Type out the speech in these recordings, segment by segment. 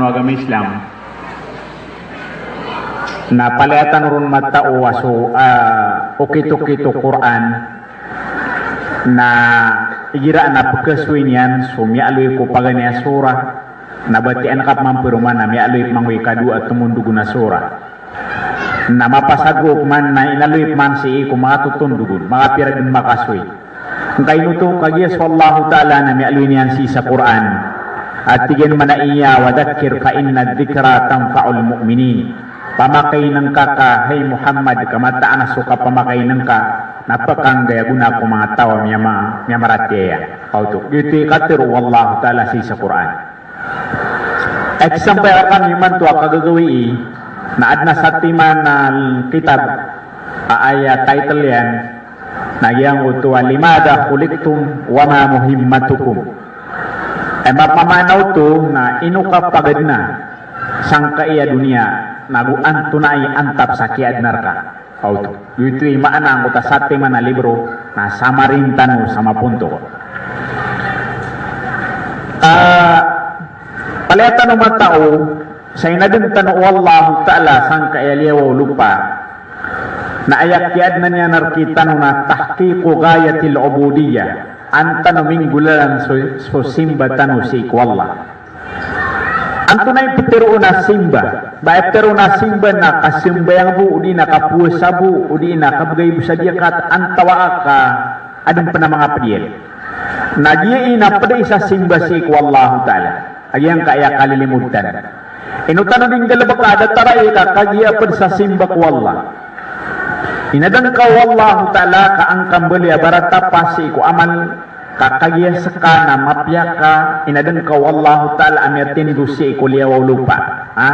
agama Islam na paliatan run matao waso okito-kito Quran na igira na pagkaswin yan so mialoy ko paganya surah na batian kap mampiruman na mialoy mangwi kadu at tumundugo na surah na mapasagop man na inaloy man si ko matutundugon mga piragin makaswi ang kainuto kagyas wallahu ta'ala na mialoy niyan si sa Quran at tigyan man na iya wadakir fa inna dhikra tanfa'ul mu'minin pamakay ng kaka hey Muhammad kamataan na suka pamakay ng ka napakang gaya guna ko mga tawa miya maratiya auto gitu katiru wallahu ta'ala si sa Quran at sampay akan iman to kagagawi na adna sa timan na kitab ayat title yan na yang utuwa limada kuliktum wa ma muhimmatukum ay mapamanaw to na inuka pagad na sang kaiya dunia naguan tunay antap sa kiad narka auto ito ay maanang ko sa timan na libro na samarintan mo sa mapunto paleta ng mga tao sa inadin tanong wallahu ta'ala sang kailiyaw lupa na ayakyad na niya narkita na tahqiqu gayatil ubudiyya anta naming gulalan so simba tanu si ikwalla anto na ipitero na simba ba ipitero na simba na kasimba yang bu udi na kapuasa bu udi na kabagay bu sa diya kat antawa ka adang pa na mga padiyan na diya ina pada isa simba si ikwallahu ta'ala ayang kaya kalilimutan inutan din galabakada taray ka kagiya pad sa simba kwalla inadan ka wallahu ta'ala ka ang kambali barata pasi ko amal kakagiya sa na mapya ka inadan ka wallahu ta'ala amirtin gusi ko liyaw lupa ha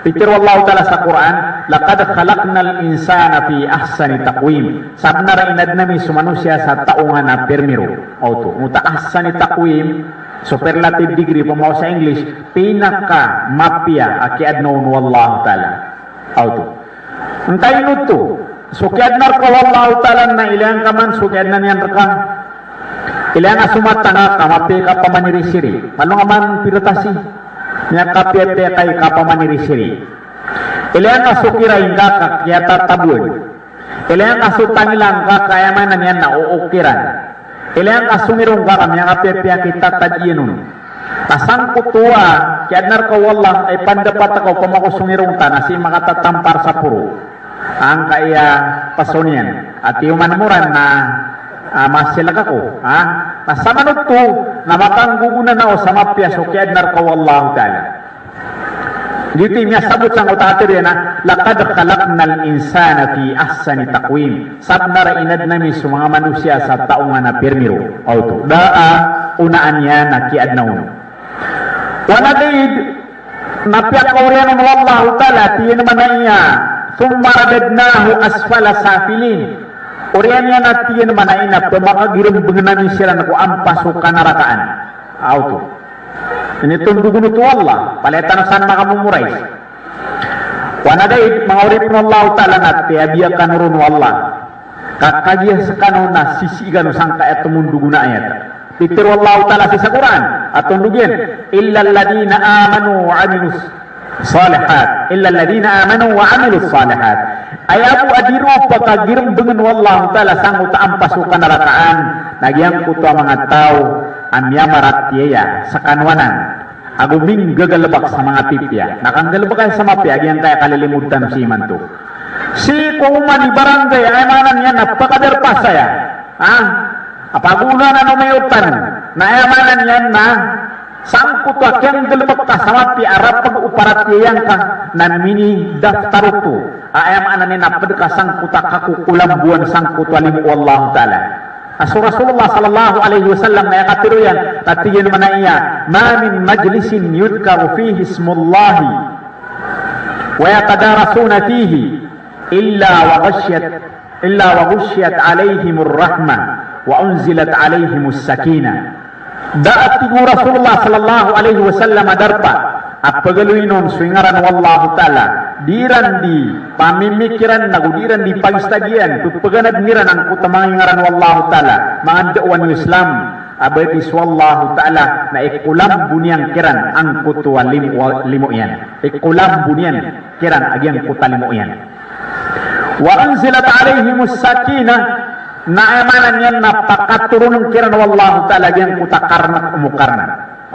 Pikir wallahu ta'ala sa Quran laqad khalaqnal insana fi ahsani taqwim sabna inad nami sumanusia sa taungan na permiro auto muta ahsani taqwim superlative degree pamaw sa English pinaka mapya akiad noon wallahu ta'ala auto antay nuto so kiad nar ko wallahu ta'ala na ilang kaman so kiad na niyan ka ilang asumatanga ka mapya ka pamanirisiri malong aman piratasi niya kapiate kay kapamanirisiri ilang asukira hingga kakyata tabun ilang asutangilang kakayamanan niya na uukiran ilang asumirong ka kami ang kapiate kita tadyenun kasang kutua kiadnar ka wallah ay pandapat ako pamakusumirong ta na si makatatampar sa puro ang kaya pasonian at iumanmuran na masilag ako sa manot to na makanggugunan na o sa mapya so kiadnar ka wallahu ta'ala dito niya sabot sang utatir yan laqad khalaqnal insana fi ahsani taqwim sabna inad nami sa mga manusia sa taungan na permiro auto unaan niya na kiadnaw wanagid napya kauriyan ng wallahu ta'ala tiyan naman na iya thumma radadnahu asfala safilin Orian yan at yan naman ay na pamakagiram benganan sila na ko ampaso kanarakaan. Auto. Ini tundugun ito Allah. Palitan na saan makamumuray. Wanagay, mga urip ng Allah ta'ala na tiyabiya kanurun Allah. Kakagya sa kanon na sisigan sang kaya tumundugun na ayat. Titir Allah ta'ala sa Quran. At tundugin. Illa alladina amanu wa amilus salihat. Illa alladina amanu wa amilus salihat. Ayabu adiru pagkagiram dengan wallahu ta'ala sang utaang pasukan narakaan nagyang kuto mga tao amya maratiya sa kanwanan aguming gagalabak sa mga tipya nakanggalabak ay sa mapya yan kaya kalilimutan si iman to si kuman ni barangay ay manan yan napakaderpasa ya apaguna na numayutan na ay manan yan na sang kuto akyang galabak ka sa mapya arap pag-uparatiyan ka nan mini daftar to ayam anani napad ka sang kuta kakukulambuan sang kutwalimu wallahu ta'ala Rasulullah sallallahu alaihi wasallam na yakatiruyan tatiyan manaiya ma min majlisin yudkaru fihi ismullahi wa yatadarasuna fihi illa wa ghashiyat alaihimur rahmah wa unzilat alaihimus sakinah daat tigu Rasulullah sallallahu alaihi wasallam darpa apagaluinon swingaran wallahu ta'ala diran di pamimikiran nagudiran di pagistadian tupaganad niran ang kutamang ngaran wallahu ta'ala mga dakwan Islam abadi swallahu ta'ala na ikulam bunyan kiran ang kutua limo yan. Ikulam bunyan kiran agyang kuta limo yan. Wa anzilat alaihimus sakinah na amanan yan na pakaturunong kiran wallahu ta'ala agyang kuta karna umukarna.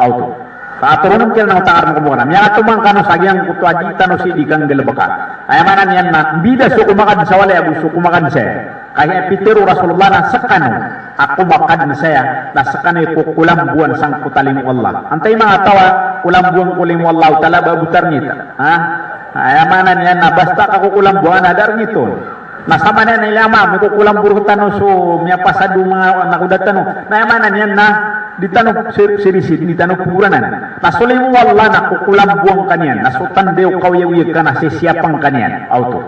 Auto. Pakaturunong kiran ng utakar ng kumukarna. Miya atumang kano sa agyang kutua di tano si digang galabaka. Ayamanan yan na bida so kumakad sa wala abu so kumakad saya. Kaya epitero Rasulullah na sakano ako makad na saya na sakano kukulam buwan sang kutalim Allah. Antay mga tawa kulam buwan kulim Allah tala babutar nita. Ha? Ayamanan yan na basta kakukulam buwan adar nito. Nasama na nilama may kukulam burutan so miya pasado mga nakudatan no. Ayamanan yan na ditano sirisid ditano puranan. Nasulim mo Allah na kukulam buwan kanyan. Nasutan dew kawyawiyag ka na sisiyapang kanyan. Auto.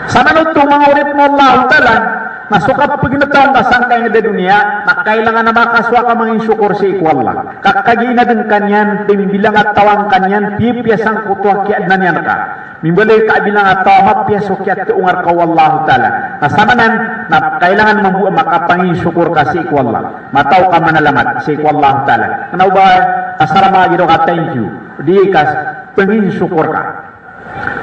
Sa manito mga urip mo Allah ta'ala nasukap paginatawang kasangkay nga dunia na kailangan na makaswa ka mga insyukur sa ikwalla. Kakagina din kanyan, timbilang at tawang kanyan, pipiyasang kutwa kiad na niyan ka. Mimbalay ka bilang at tawa, mapiyaso kiad ungar ka wallahu ta'ala. Nasamanan na kailangan makapanginsyukur ka sa ikwalla. Mataw ka manalamat sa ikwallahu ta'ala. Ano ba, asaramagiro ka, thank you. Di ka, panginsyukur ka.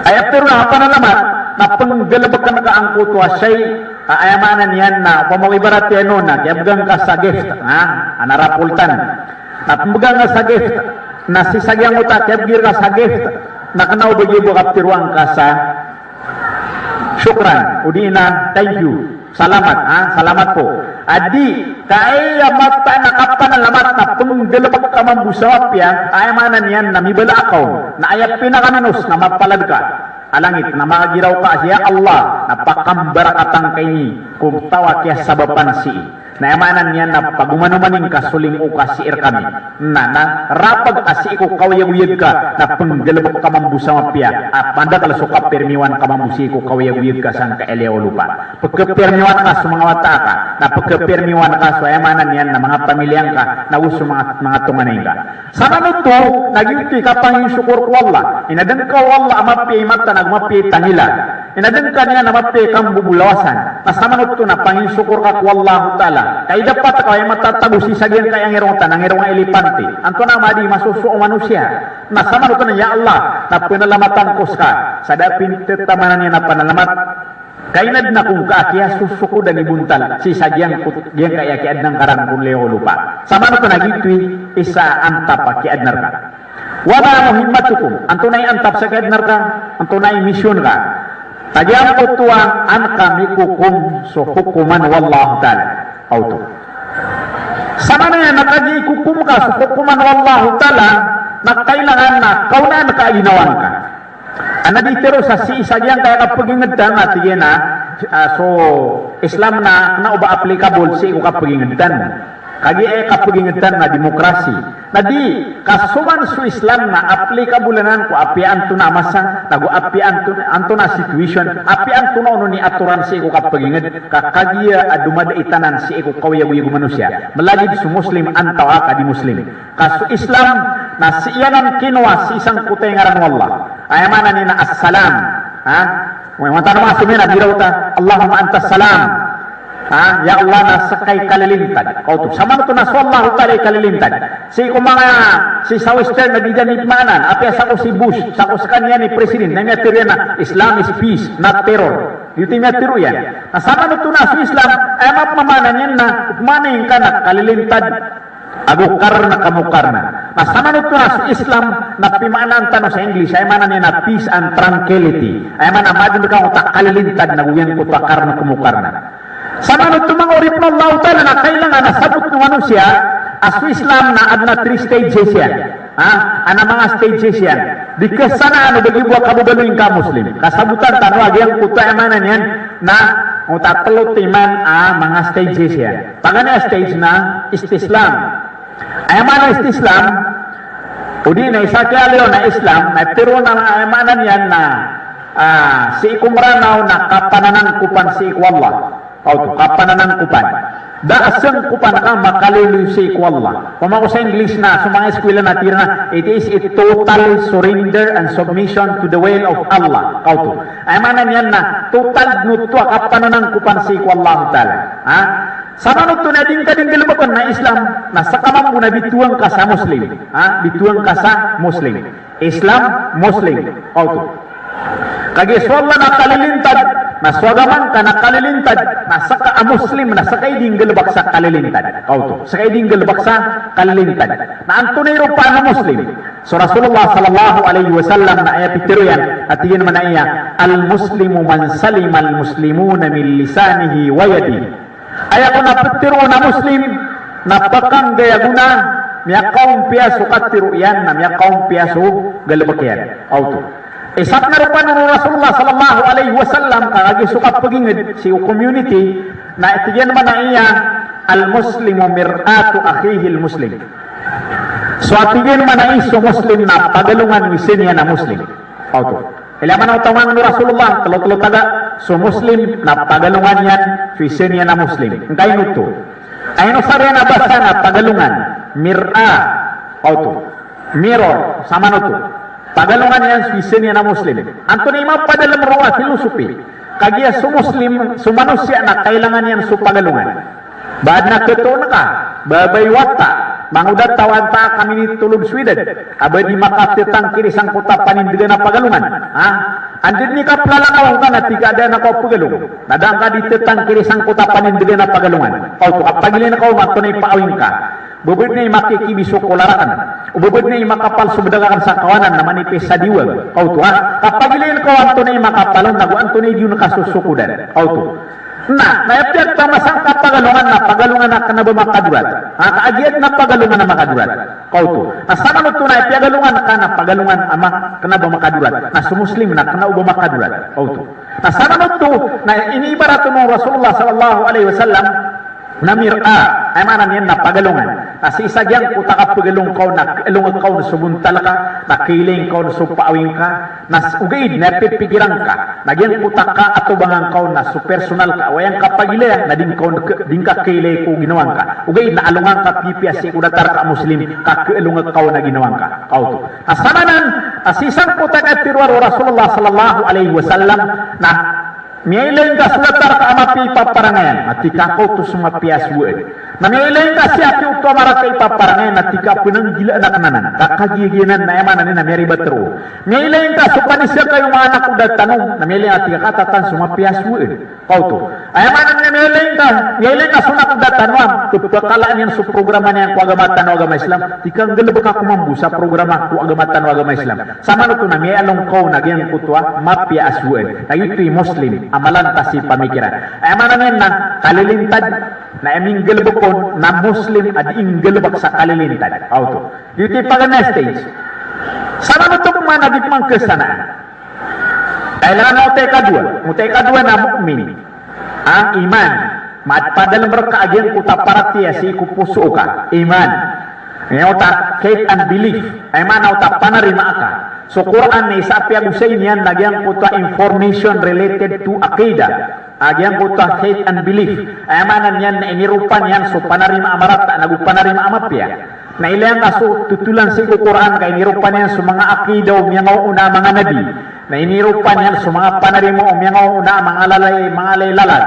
Ay pero na panalamat, na panggalabag ka ang kutwa siya'y ayamanan yan na pamawibarat yan na kiyabgang ka sa gift anarapultan na pamagang ka sa gift na sisagyang uta kiyabgir ka sa gift na kanaw bagibo kaptirwang ka sa syukran udi na thank you salamat salamat po adi kaya mata na kapanalamat na panggalabag ka mambusawap yan ayamanan yan na mibala akaw na ayat pinakananos na mapalad ka alangit na magiraw ka siya Allah na pakambarakatang kaini kung tawa kaya sabapan si na emanan niya na pagumanumaning ka suling o ka siir kami na rapag asi ko kawayaguyag ka na panggalabak ka mambusa mapya at manda kala suka permiwan ka mambusi ko kawayaguyag ka sang kaelew lupa pagkapermiwan ka sa mga wata ka na pagkapermiwan ka sa emanan niyan na mga pamilyang ka na uso mga tunganay ka sa manuto naging ka pangin syukur ko Allah inadan ka Allah amapi mata nagmapi tangila inadan ka niya na mapi kang bubulawasan na sa manuto na pangin syukur ka ko Allah ta'ala kaya dapat kaya matatago si sagyan kaya ang irong elipante anto na madi masusuong manusia na sama ko na ya Allah na pinalamatan ko ka sa dapin tetamanan niya na panalamat kainad na kung kaakiya susuko dan ibuntal si sagyan kaya kiad ng karang kung leo lupa sama ko na gitwi isa antap kiad narka wala muhimmatukum anto na antap sa kiad narka anto na misyon ka tagyang kutuwa an kami kukum so hukuman wallahu ta'ala auto. Sama na yan, nakagikukum ka sa hukuman wallahu ta'ala na kailangan na kau na nakainawan ka. Anaditero sa si isagyan kaya kapag ingagdan at yan na so Islam na uba applicable si kapag ingagdan. Kagi kapag ingagdan na demokrasi. Na di kasuman su Islam na applicable nan ko apian to na masa nago apian to na situation apian to no ni aturan si ko kapag ingad kakagiya adumada itanan si ko kawayag manusia malagid su muslim antawa ka di muslim kasu Islam na siyanan kinwa si isang kutay ngaran wallah ayamana ni na assalam may matano masumina biraw ta Allahumma antas salam ya Allah na sakay kalilintad kauto sama to na sallallahu ta'ala kalilintad si kumanga si sa western nagiganit manan apya sa ko si Bush sa ko sa kanya ni president na niya tiro na Islam is peace not terror dito niya tiro yan na sama to na sa Islam ay mapamanan yan na maning ka na kalilintad agukar na kamukar na sama to na sa Islam na pimanan tanong sa English ay manan niya na peace and tranquility ay manan amadin ka utak kalilintad na uyan ko takar na kumukar na sama nito mga urip ng Allah ta'ala na kailangan na sabot ng manusia as Islam na adna 3 stages yan ana mga stages yan di kasana ano bagibwa kabugaloin ka Muslim kasabutan tanwag yung kuta emanan yan na utatalo timan mga stages yan pangana stage na istislam ay mana istislam udi na isa kaya leo na Islam na pero na emanan yan na si ikumranaw na kapananan kupan si ikwallah auto kapananan kupan da asang kupan ka makalulusi ko Allah kung sa English na sa mga eskwela na tira na it is a total surrender and submission to the will of Allah auto ay manan yan na total nuto kapananan kupan si ko Allah ta'ala Sama nuto na din kading galabakan na Islam na sakamang muna bituang ka sa Muslim. Bituang ka sa Muslim. Islam, Muslim. Auto. Kagi swalla na kalilintad, na swagaman ka na kalilintad, na saka a Muslim, na sakay din galabak sa kalilintad. Auto. Sakay din galabak sa kalilintad. Na antunero pa na Muslim. So Rasulullah sallallahu alaihi wasallam na ayat pitiro yan, at tigin man na iya, al-Muslimu man salima al-Muslimuna min lisanihi wa yadihi. Ayat ko na pitiro na Muslim, na pakang gaya guna, miya kaum piyaso katiro yan, na miya kaum piyaso galabak yan. Auto. Isat na rupan ng Rasulullah sallallahu alaihi wasallam kagagi sukat pagingid si community na itiyan man na iya al-Muslimu mir'atu akhihi al-Muslim. So atiyan man na iso Muslim na pagalungan wisin niya na Muslim. Auto. Ilaman ang tawang ni Rasulullah talo-talo taga so Muslim na pagalungan yan wisin niya na Muslim. Ngay nuto. Ayun sa rin na basa na pagalungan mir'a. Auto. Mirror sama nuto. Pagalungan yan wisin niya na Muslim. Anto na ima padalam ruwa filosofi. Kagiya su Muslim, su manusia na kailangan yan su pagalungan. Baad na keto na ka, babay wata, mangudat tawan ta kami ni tulog Sweden. Abad di makatetang kiri sang kota panindigan na pagalungan. Andin ni ka plalakaw ka na tiga ada na kau pagalung. Nadang ka di tetang kiri sang kota panindigan na pagalungan. Kau tu kapagilin kau mato na ipaawin ka. Bubud na makikibiso kolarakan. Bubud na makapal subdagakan sa kawanan na manipis sa diwag. Kau tu kapagilin kau anto na makapalon na anto na yun kasusukudan. Kau tu. Nah, naipiyat ta masang pagalungan na kanaba makadurat. Kaagiat na pagalungan na makadurat. Kau tu. Na sama nuto na ipiagalungan ka na pagalungan ama kanaba makadurat. Na sumuslim na kanaba makadurat. Kau tu. Na sama nuto na iniibarat mo Rasulullah sallallahu alaihi wasallam na mir'a ay manan yan na pagalungan. Na si isagyang kuta ka pagalung kau na ilong kau na subuntal ka, na kiling kau na supaawing ka, na ugaid na pipigiran ka, nagyang kuta ka atubangan kau na supersonal ka, wayang kapagilaya na din ka kilay ko ginawang ka. Ugaid na alungan ka pipiasi kudatar ka Muslim, kakiilong kau na ginawang ka. Kau to. Asamanan, asisang kuta ka tirwaro Rasulullah sallallahu alaihi wasallam na miailain ka sulatar ka amapi paparangayan at tika ko to sumapias buwan. Na miailain ka siya ki ukto amarat ka ipaparangayan at tika punang gila na kananan. Kakagiginan na yamanan na meri batero. Miailain ka supanisya kayo mga anak udat tanong na miailain at tika katatan sumapias buwan. Kau to. Ayamanan na miailain ka sunak udat tanong. Tupakalaan yan su programa niyan ko agamatan o agama Islam. Tika galabak ako mambu sa programa ko agamatan o agama Islam. Sama no to na miailang kau na gyan kutwa mapias buwan. Na ito'y Muslim. Amalan ta si pamikiran. Ay mananin na kalilintad na aming galbakon na Muslim at inggalbak sa kalilintad. Auto. Dito pagana stage. Sana mo ito kung managip mang kesanaan. Kailangan mo tayo kadua na mukmin. Ang iman. Matpadalam rakaagyan kuta paratiya si kupuso ka. Iman. Ngayon ta faith and belief. Ay manaw ta panarima ka. So Quran ni sapya gusain yan nagyang puta information related to Aqidah. Agyang puta faith and belief. Ayamanan yan na inirupan yan so panarima amarat nagupanarima amapya. Na ilang kaso tutulan si Quran kay inirupan yan so mga Aqidah o una mga nabi. Na inirupan yan so mga panarima o una mga lalay.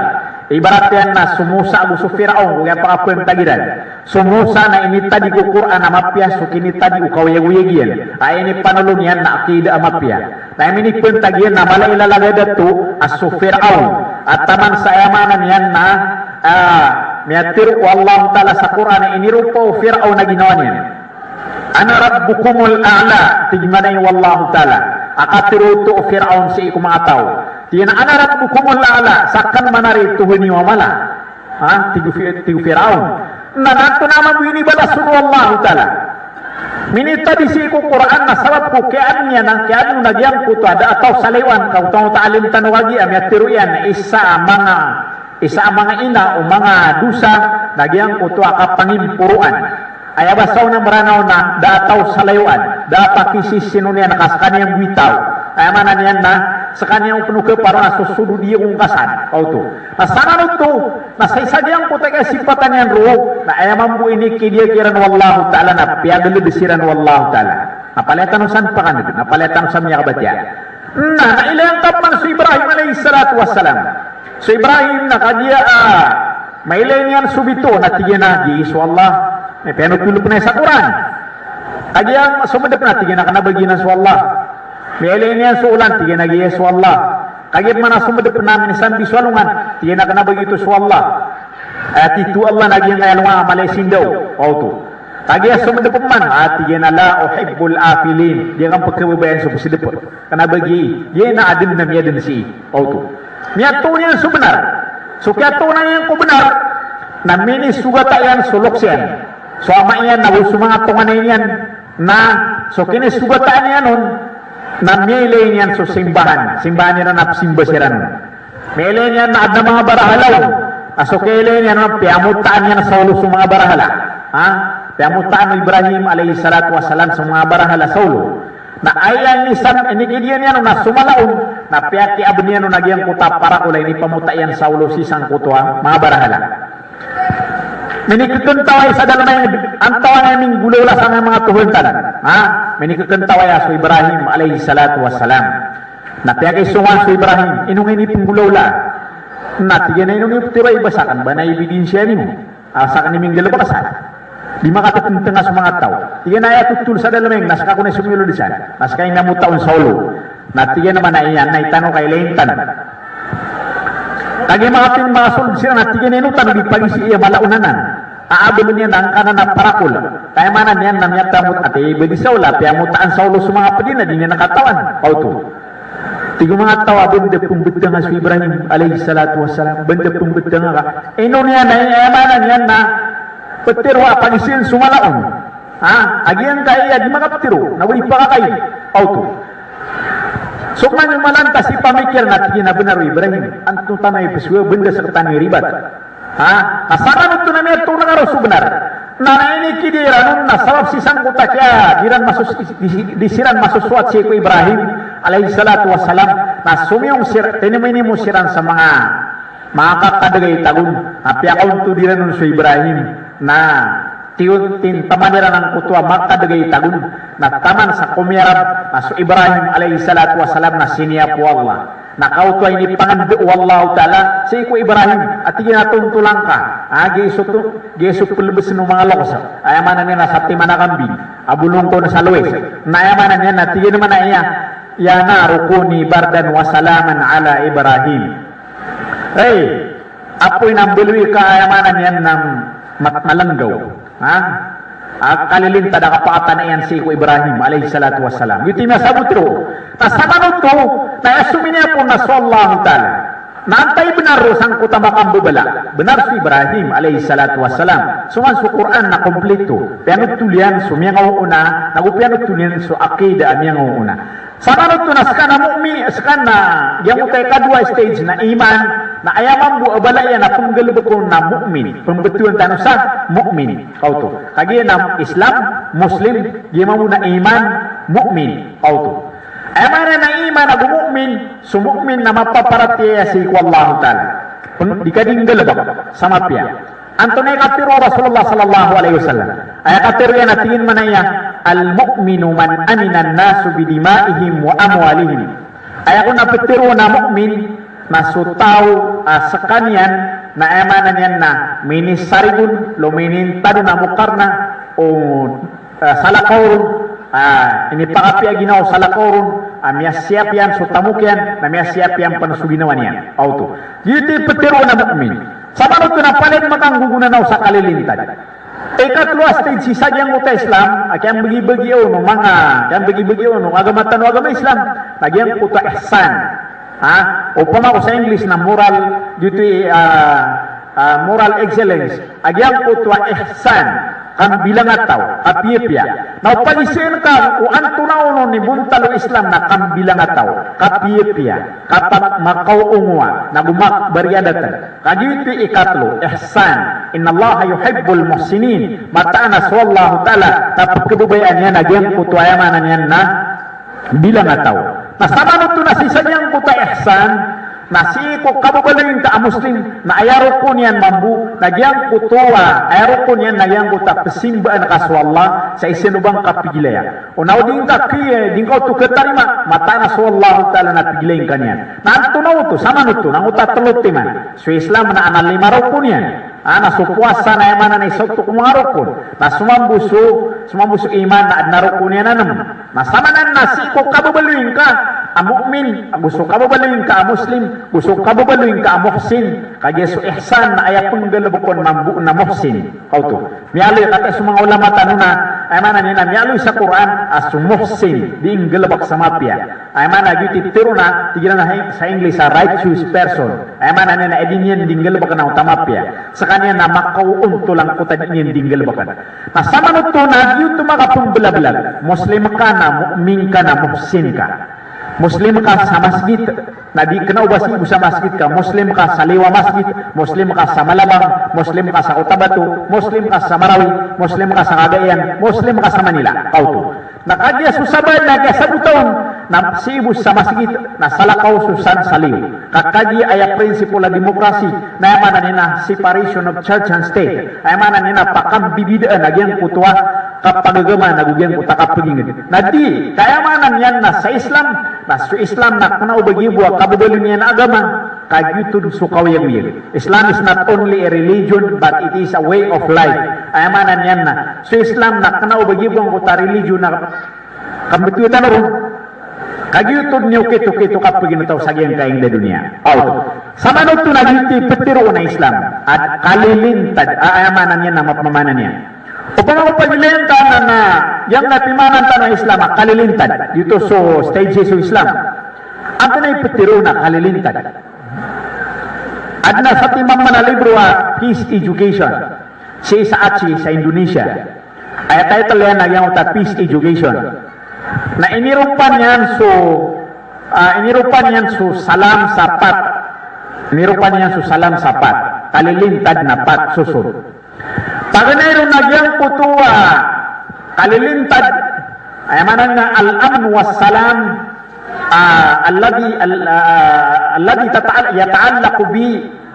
Ibarat yan na sumusa ako sa Firaun kaya pa ako yung tagiran. Sumusa na initadi ko Quran na mapya so kinitadi ko kawayag-wayag yan. Ay ini panulong yan na akida amapya. Na ini po yung tagiran na malailalagay dato as so Firaun. At taman sa ayamanan yan na miyatir ko Allah ta'ala sa Quran na inirupo Firaun na ginawa niyan. Ana rabbukumul a'la tigmanay wallahu ta'ala. Akatiruto Firaun si iku mga tao. Tiyan anarat bukumul ala sakkan manari tuhuni wa mala. Tigu Firaun. Nananto naman wini bala suru Allah ta'ala. Minita di si ku Quran na sabab ko kaya niya nang kaya nung nagyang kuto ada atau saliwan kau tahu ta'alim tanawagi amya tiruyan na isa mga ina o mga dusa nagyang kuto akapangimpuruan. Ay abasaw na maranaw na da atau salaywan da pakisi sinunya nakaskaniyang bitaw. Ay manan yan na sa kanyang penuke para nasusudu dia ungkasan. Kau tu. Nah sana itu, nah saya saja yang putek sifatan yang ruh. Nah ayam mampu ini kidia kiran wallahu ta'ala na piagel desiran wallahu ta'ala. Nah paliatan usan pakan itu. Nah paliatan usan yang baca. Nah ilang kapan si Ibrahim alaihi salatu wassalam. Si Ibrahim na kadia Mailay niyan subito na tigyan na giiso Allah. Pero tulog na sa Quran. Kagi ang sumadap na tigyan na kanabaginan sa Allah. Mailay niyan suulan tigyan na giiso Allah. Kagi man sumadap namin isang biswalungan tigyan na kanabagito sa Allah. At itu Allah naging ayalunga malaysin daw. Auto. Kagi sumadap man tigyan na la uhibbul afilin. Dia kan pagkababayan sa pusidap. Kanabagi dia na adin na miya din si Auto. Miya to niyan subenar. So kaya to na yan ko benar na mini sugata yan sulok siyan. So ama yan na uso mga tungan yan na so kini sugata yan nun na mele yan so simbahan. Simbahan yan na napsimba siya nun. Mele yan na adna mga barahalaw. So kailan yan na piamutaan yan sa ulo sa mga barahala. Ha? Piamutaan Ibrahim alayhi salatu wassalam sa mga barahala sa ulo. Na ayan ni Sam inigidyan yan na sumalaon na piyaki abniyan no nagyang kuta para kulay ni pamutayan sa ulo sisang kutwa mga barahala. Minikikentaway sa dalamay ang tawa naming gulawla sa mga tuhuntan. Ha? Minikikentaway sa Ibrahim alayhi salatu wassalam. Na piyaki sungan sa Ibrahim inungin ni penggulawla. Na tiyan na inungin tiray basakan ba na ebidensya nimo? Sa kaniming dalabasan. Di makatutenteng sa mga tao. Tiyan na tutul sa dalameng naska ko na sumilo di sana. Naska yung namutaon sa ulo. Na tiyan naman na iyan na itanong kay Lentan. Kagi mga pinmasul sila na tiyan na inutan di pagisi iya malaunanan. Aabalo niya na ang kanan na parakul. Kaya manan yan na niya tamot at ibadi sa ula. Piamutaan sa ulo sa mga padina. Di niya nakatawan. Pauto. Tigo mga tao benda pembetang sa Ibrahim alaihi salatu wassalam. Benda pembetang ka. Ino niya na iyamanan yan na petirwa panisin sumalaon. Ha? Agian kaya di mga petiro. Nawali pa kakay. Auto. So man yung malanta si pamikir na tigin na benar Ibrahim. Anto tanay peswa benda serta ni ribat. Ha? Nasaran ito na may ito na rasu benar. Nana ini kidiran na sabab sisang kuta kaya disiran masus suat si Ibrahim alaihi salatu wassalam. Na sumiyong tinimini mo siran sa mga kakadagay tagun. Api akaw ito diran nun sa Ibrahim. Na tin tamanira ng kutwa makadagay tagun na taman sa kumyarab na so Ibrahim alayhi salatu wasalam na siniya po Allah na kautwa ini pangando wallahu ta'ala si ko Ibrahim at ginatungtulang ka geso pulbes ng mga lokos ayamanan niya na sa timanakambing abulong ko na sa luwes na ayamanan niya na tigin naman na iya ya na rukuni bardan wasalaman ala Ibrahim hey apoy nang bulwi ka ayamanan yan ng matmalanggaw. Ha? Kalilin tada kapakatan na yan si ko Ibrahim alayhi salatu wassalam. Ito yung nasabot ro. Nasamanot to, na asumi niya po na sallallahu ta'ala. Naantay benar ro sang kutamakang bubala. Benar si Ibrahim alayhi salatu wassalam. Suman sa Quran na kompleto. Pianot tulian so miyangaw una. Nagupianot tulian so akida miyangaw una. Samanot to na skan na mu'min, skan na yung utay kadua stage na iman. Na ayaman bu abalaya na penggelub ko na mukmin pembetulan tanu sa mukmin kau tu kagi na Islam Muslim dia mau na iman mukmin kau tu amana na iman agu mukmin su mukmin na mapaparatiya si Allah taala dikadinggal ba sama pia antone katiro Rasulullah sallallahu alaihi wasallam ay katiro na tingin manaya al mukminu man amina an-nasu bidimaihim wa amwalihim ay ako napetiro na mukmin masutau sekanian na emanan yan na minisaribun luminin tado na mukarna o salakaurun ini pakapia ginaw salakaurun siap yan sutamuk yan na siap yan panusuginawan yan auto yiti petiro na mukmin samanot ko na palit makanggugunan na sa kalilintad ikatlo stage sisa yang uta Islam akyang bagi-bagi no mga yang bagi-bagi no agama tanu agama Islam nagyang uta ihsan ha upama ko sa English na moral duty moral excellence agyang utwa ihsan kan bilang ataw kapiyepya na palisin ka o antunaw ni buntalo Islam na kan bilang ataw kapiyepya kapat makaungwa na gumak bariyadatan kagiti ikatlo ihsan innallaha yuhibbul muhsinin mata'ana sallallahu ta'ala tapos kebubayan niya nagyang utwa yamanan yan na bilang ataw na samanot to na sisanyang kuta ihsan na si ko kababalin ka muslim na ayaro ko niyan mambu nagyang kutuwa ayaro ko niyan nagyang kuta pesimbaan ka sa Allah sa isinubang kapigilaya o nauding ka kiye din ko to katarima mata na sa Allah ta'ala na pigilayin kaniyan na antunaw to samanot to nang uta telot timan so Islam na analima raw ko niyan na supuasa na yaman na isot kumarukun na sumambuso iman na narukun yan anam na samanan na siko kababaluin ka mu'min gusto kababaluin ka muslim gusto kababaluin ka muhsin kajesu ihsan na ayapun galabukon mambu na muhsin kauto mialoy kata sa mga ulama tanuna ay mana nina mialoy sa Quran asu muhsin di galabak sa mapya ay mana gitu tiru na tigilan na sa English a righteous person ay mana nina edinyan di galabak na utamapya sakanya na makauun tulang kutan inyan di galabak na samanot to na yun tumakapong belabelag muslim ka na mu'min ka na muhsin ka Muslim ka sa masjid, na di kena ubasi sa masjid ka, Muslim ka sa liwa masjid, Muslim ka sa Malabang, Muslim ka sa Cotabato, Muslim ka sa Marawi, Muslim ka sa Cagayan, Muslim ka sa Manila, kauto. Nakadya susabay na kaya sa butaon na sibus sa masjid na salakaw susan saliw. Kakadya ay prinsipyo la demokrasi na yamanan nina separation of church and state. Ay yamanan nina pakambibidaan nagyang kutwa kapagagama nagugyang kutakapagingin. Na di, kayamanan yan na sa Islam na kanaubagibwa kababalo niya na agama kagyutod sukawiyag-wiyag. Islam is not only a religion but it is a way of life. Ayamanan yan na. So Islam na kanaubagibwa kuta religion na kambututan na rin. Kagyutod niyo kito-kito kapag ginataw sa giyang kaing na dunia. Samanot to nagyuti petiro na Islam at kalilintad. Ayamanan yan na mapamanan niya. Upang ako paglilintad na yang napimanan ta ng Islam kalilintad dito so stages of Islam. Ang tanay petiro na kalilintad. Adna sa timang manalibro Peace Education si Isaaci sa Indonesia. Ay title yan na yung Peace Education. Na inirupan yan so salam sapat. Inirupan yan so salam sapat. Kalilintad na pat susur. Paganero nagyang putua kalilintad ay manan nga al-amn was-salam alladhi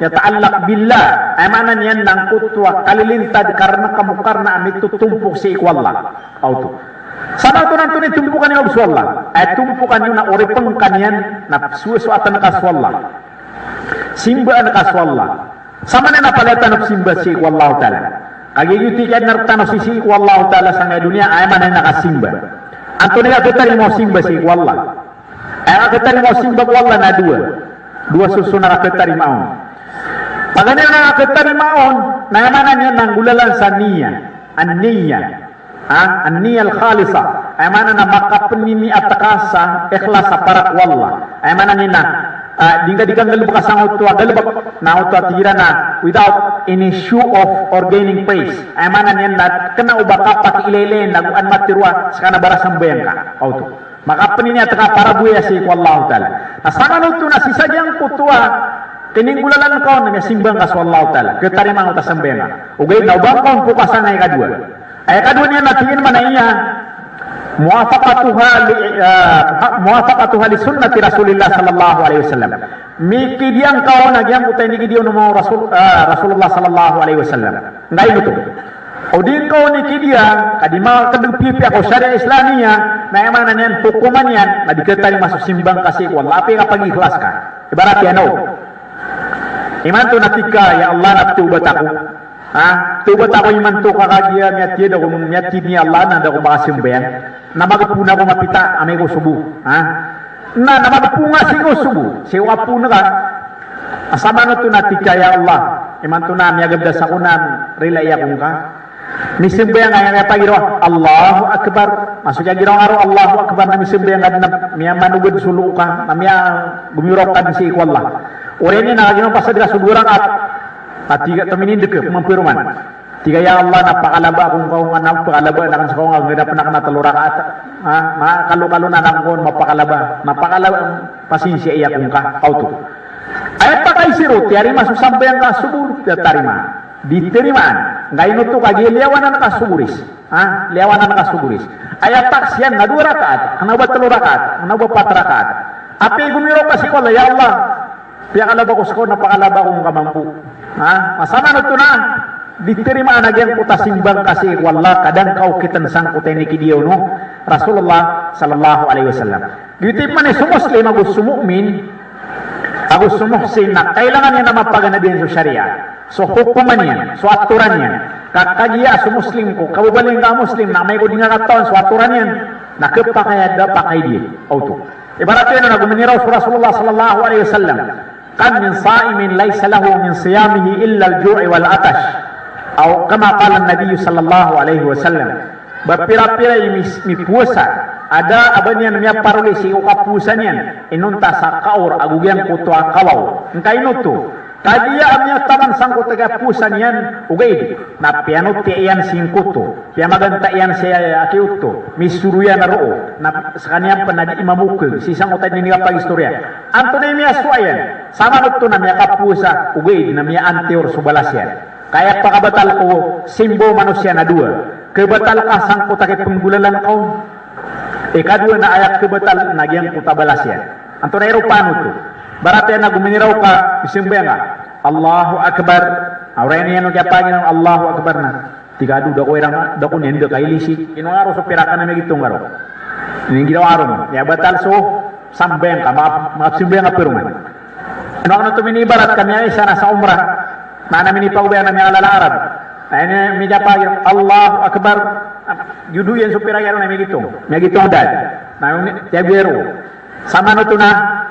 yata'allaq billah ay manan yan ng kutwa kalilintad karena kamukar na amit tutumpok si ikwalla auto sana ito nang tunay tumpukan niyo biswalla ay tumpukan niyo na oripang kanyan na suwasuatan na kaswalla simba na kaswalla sama na napalitan ng simba si ikwalla ta'ala kagiyuti kaya nartano si ikwalla ta'ala sa nga dunia ay manan nakasimba Antonio katari mo simba si ikwalla ay katari mo simba ikwalla na dua susunan katari maon pagano na katari maon na yamanan niya ng gulalan sa niya an-niya al-khalisa ay manan na makapanini at takasa ikhlas sa parak walla ay manan niya na dingka galubak sang utwa galubak na utwa tira na without any show of or gaining praise ay manan yan na kena ubaka pakilele naguan matirwa sa kanabara sambayan ka auto makapanini at para buya si wallahu ta'ala asama nuto na sisagyang kutwa kininggulalan ko na simbang ka sa wallahu ta'ala ketarimang utas sambayan ka ugay na ubang kaon pukasan ay kadua niya natingin man na iya muwafaqatuha li sunnati Rasulillah sallallahu alaihi wasallam mikidiang kau nagyang utay ni kidiyo no Rasulullah sallallahu alaihi wasallam ngai betul odin kau ni kidia kadima kadugpipi ako syariah Islamia na yamanan yan hukuman yan na diketari masuk simbang kasih wallahi kapag ikhlas ka ibarat yan iman to natika ya Allah natubat ako tubat ako iman to kakagiya miyati ni Allah na ako makasimbayan na magpuna ko mapita amay ko subu na magpunga si ko subu si wapuna ka asama na to natika ya Allah iman to na miyagabda sa kunan relay akong ka misimbayan nga pagiro Allahu Akbar masuknya girong araw Allahu Akbar na misimbayan nga miya manugod sulu ka na miya gumurok ka si ikwallah orangnya na kagino pasadira suburang at tiga tuminin deke mampiruman tiga ya Allah napakalaba kung kau napakalaba nakan sa kau ngagda pa na talurakaat kalu na nakon mapakalaba pasinsya iya kung ka auto ayat pakay siro tiari masuk sampai yang kasubur tarima diterimaan ngayon to kagi liawanan kasuburis liawanan kasuburis ayat taksian na 2 rakaat kanawa 3 rakaat kanawa 4 rakaat api gumiro kasi ko ya Allah piya kalaba ko sa ko napakalaba kung kamampu masama no to na diterima anagyan ko tasimbang kasi wala kadang kau kitan sang kutay ni kidiyo no Rasulullah sallallahu alaihi wasallam gitip man su muslim agus sumu'min agus sumuhsin na kailangan niya na mapagana din sa syariah so hukumannya, so aturannya. Kakajia su muslim ko, kabubaling ka muslim, na may ko di nga katawan, so aturannya, nakapakaya da pakay dia. Auto. Ibaratnya na guminiraw sa Rasulullah sallallahu alaihi wasallam, kan min sa'imin laysa lahu min siyamihi illa al-ju'i wal atash. Atau kama qala an-nabiy sallallahu alaihi wasallam, berpira-pira mi puasa, ada abanya namanya paruli si ukapusannya, inunta sa kaur agugian kutu akawaw. Engka inutu. Kadia amnya taman sangkut tega pusan yan ugay na piano tiyan singkuto piya maganta yan siya akiuto misuruya na roo na sakanya panadi imamukul si sangkutan ni kapag istorya anto na miya suayan sama nuto na miya kapusa ugay na miya antior subalasyan kaya pakabatal ko simbo manusia na dua kebatal ka sangkut tega penggulalan kau ikadua na ayat kebatal nagyang kutabalasyan anto na irupano to Baratnya na guminiraw ka, isimba nga, Allahu Akbar. Awreni yan kaya pagin ng Allahu Akbar na. Tigado da ko irang da ko nendo kay lisi. Inungaro so pirakan na may gitong ngaro. Ini ginawa mo. Ya batal so sambeng ka, maapsimbeng ka peruman. Ano ano to minibarat kami ay sana sa umrah. Na namin ipaubayan namin alala Arab. Ayun mi pagin Allahu Akbar. Yudu yan so pirakan na may gitong dad. Na tiabero. Sama no to na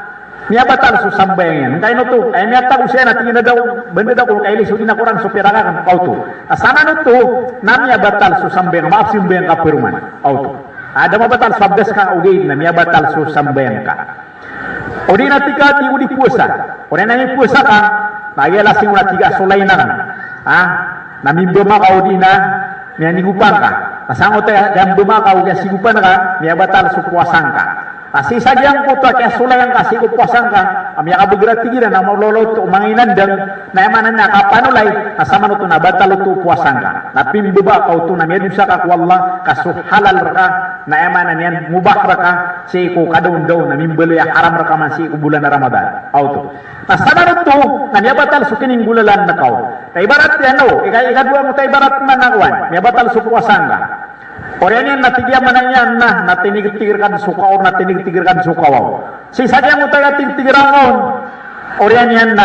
niya batal su sambayangan kay no to ay niya tagu siya na tingin na daw benda daw kung kaili sudi na kurang supiraga kan auto asana no to na niya batal su sambayang maaf simbayang ka peruman auto ada mabatal sabdas ka ugay na niya batal su sambayang ka odi na tika ti udi puasa odi na ni puasa ka nagela sing una tiga solay na kan namimbo ma ka odi na niya nigupang ka asango ta gambo ma ka udi sigupan ka niya batal su puasang ka Asi sagyang ko to kaya sulayang kasi upuasan ka amya ka begerak tigir na maulolo to manginan dan na emanan na kapanulay asama no to na batal to upuasan ka na pimbuba ka to na medusa ka wallah kasu halal ka na emanan yan mubah ka si ko kadaun daw na mimbelo ya haram ka man si bulan Ramadan auto na sana no to na niya batal su kining bulalan na kaw kay ibarat yan no ikadua mo tay ibarat man nagwan niya batal su puasan ka Orang yang natigia mananya nah natinig-tigirkan sukaw natinig-tigirkan sukaw. Si saja mo tayo tig-tigirangon. Orang yang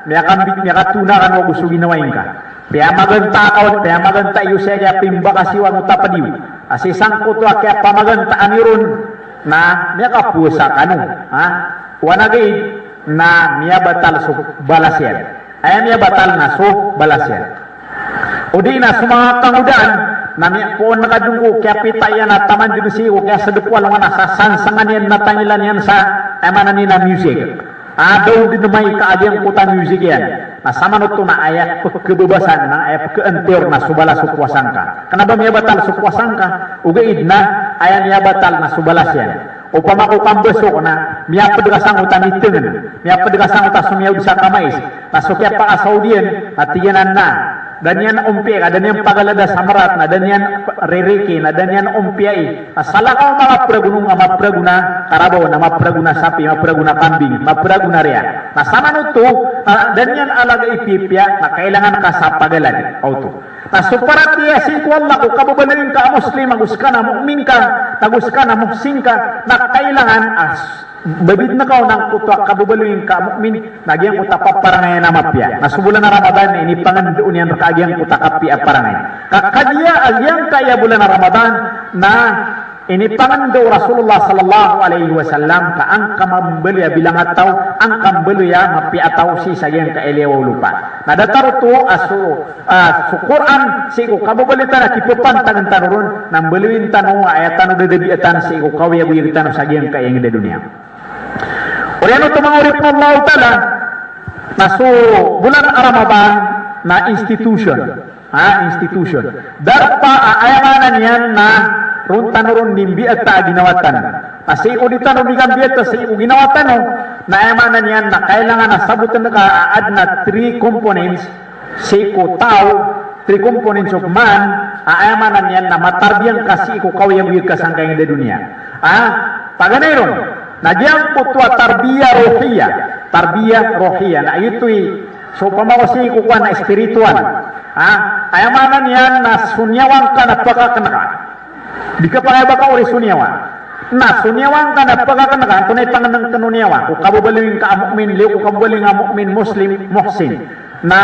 miaka tuna kan mo gusto ginawain ka. Kaya maganta iyo siya kaya pimba kasi wa mo tapadiw. Asi sangko to kaya pamaganta aniron na miaka pusa kanu. Wanagay na miya batal su balasyan. Ay miya batal na su balasyan. Udi na sumanga kangudaan nami po nakadungko kaya pitayan at taman dito siya kaya sa dukwal nga nasa sansangan yan natangilan yan sa emanan na music daw din may kaagyang kutang music yan nasama no to na ayat kebebasan na ayat keentir na subala supuasan ka kenapa miya batal supuasan ka ugaid na ayat miya batal na subalas yan upama ko kambesok na miya pedegasang utan itengen miya pedegasang utan sumiyaw bisa kamais na sukya pa asaudian at tiyanan na dan yan umpia ka, dan yan pagalada samarat na, dan yan ririki na, dan yan umpiai. Salakaw mapraguna karabaw na mapraguna sapi, mapraguna kambing, mapraguna ria. Na sana no to, dan yan alaga ipipya na kailangan ka sa pagalan. Auto. Na suparatiya si Allah ko kababalin ka muslim, agus ka na mu'min ka, tagus ka na muhsin ka, na kailangan babid na kao ng kutwa kababalin ka mukmin nagyang uta paparangay na mapya nasubulan na Ramadan ini pangandoon yan kagyang uta kapi aparangay kakadya agyang kaya bulan na Ramadan na ini pangando Rasulullah sallallahu alaihi wasallam ka ang kamambali bilang ataw ang kambali ya mapi ataw si sagyang kaelewa lupa nadataro to su Quran si ko kababalitan na kipupan tangan tanurun nang beluin tanong ayatan dedebiatan si ko kawya buyiritan sagyang kayang de dunia Oriano to mga urip Allah Ta'ala na so bulan Ramadan na institution darpa aayamanan yan na runtan nimbi at ginawatan na si uditan umigambi at si ginawatan na aayamanan yan na kailangan na sabutan na kaad na 3 components si ko tao 3 components of man aayamanan yan na matarbiyang kasi ko kawiyang kasangkayang de dunia paganayron Nagyang putwa tarbiyah rohiyah na ito'y so pamawasi ko na espiritual ayamanan yan na sunyawan ka na pagkakanaka di ka pangayaba ka uri sunyawan na sunyawan ka na pagkakanaka tunay tangan ng kanunyawan kung kababalingin ka mukmin liw kung kababalingin ka mukmin muslim muhsin na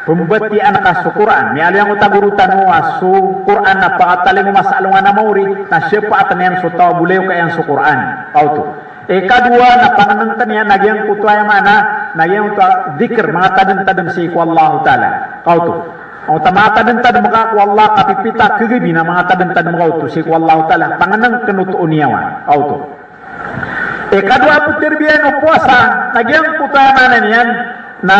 pembetian ka su Quran mi alu yang utagurutan mo su Quran na paatali mo masalungan na mauri na siapa atan yang su tahu buleu ka yang su Quran auto kedua na pananangkan yan nagyang kutwa yang mana nagyang utwa zikr mga tadan si ku Allah taala auto ang tamata dan tad maka ku Allah kapipita kegebi na mga tadan mo auto si ku Allah taala panganang kenutuon niyawa auto kedua puterbian o puasa nagyang kutwa yang mana niyan na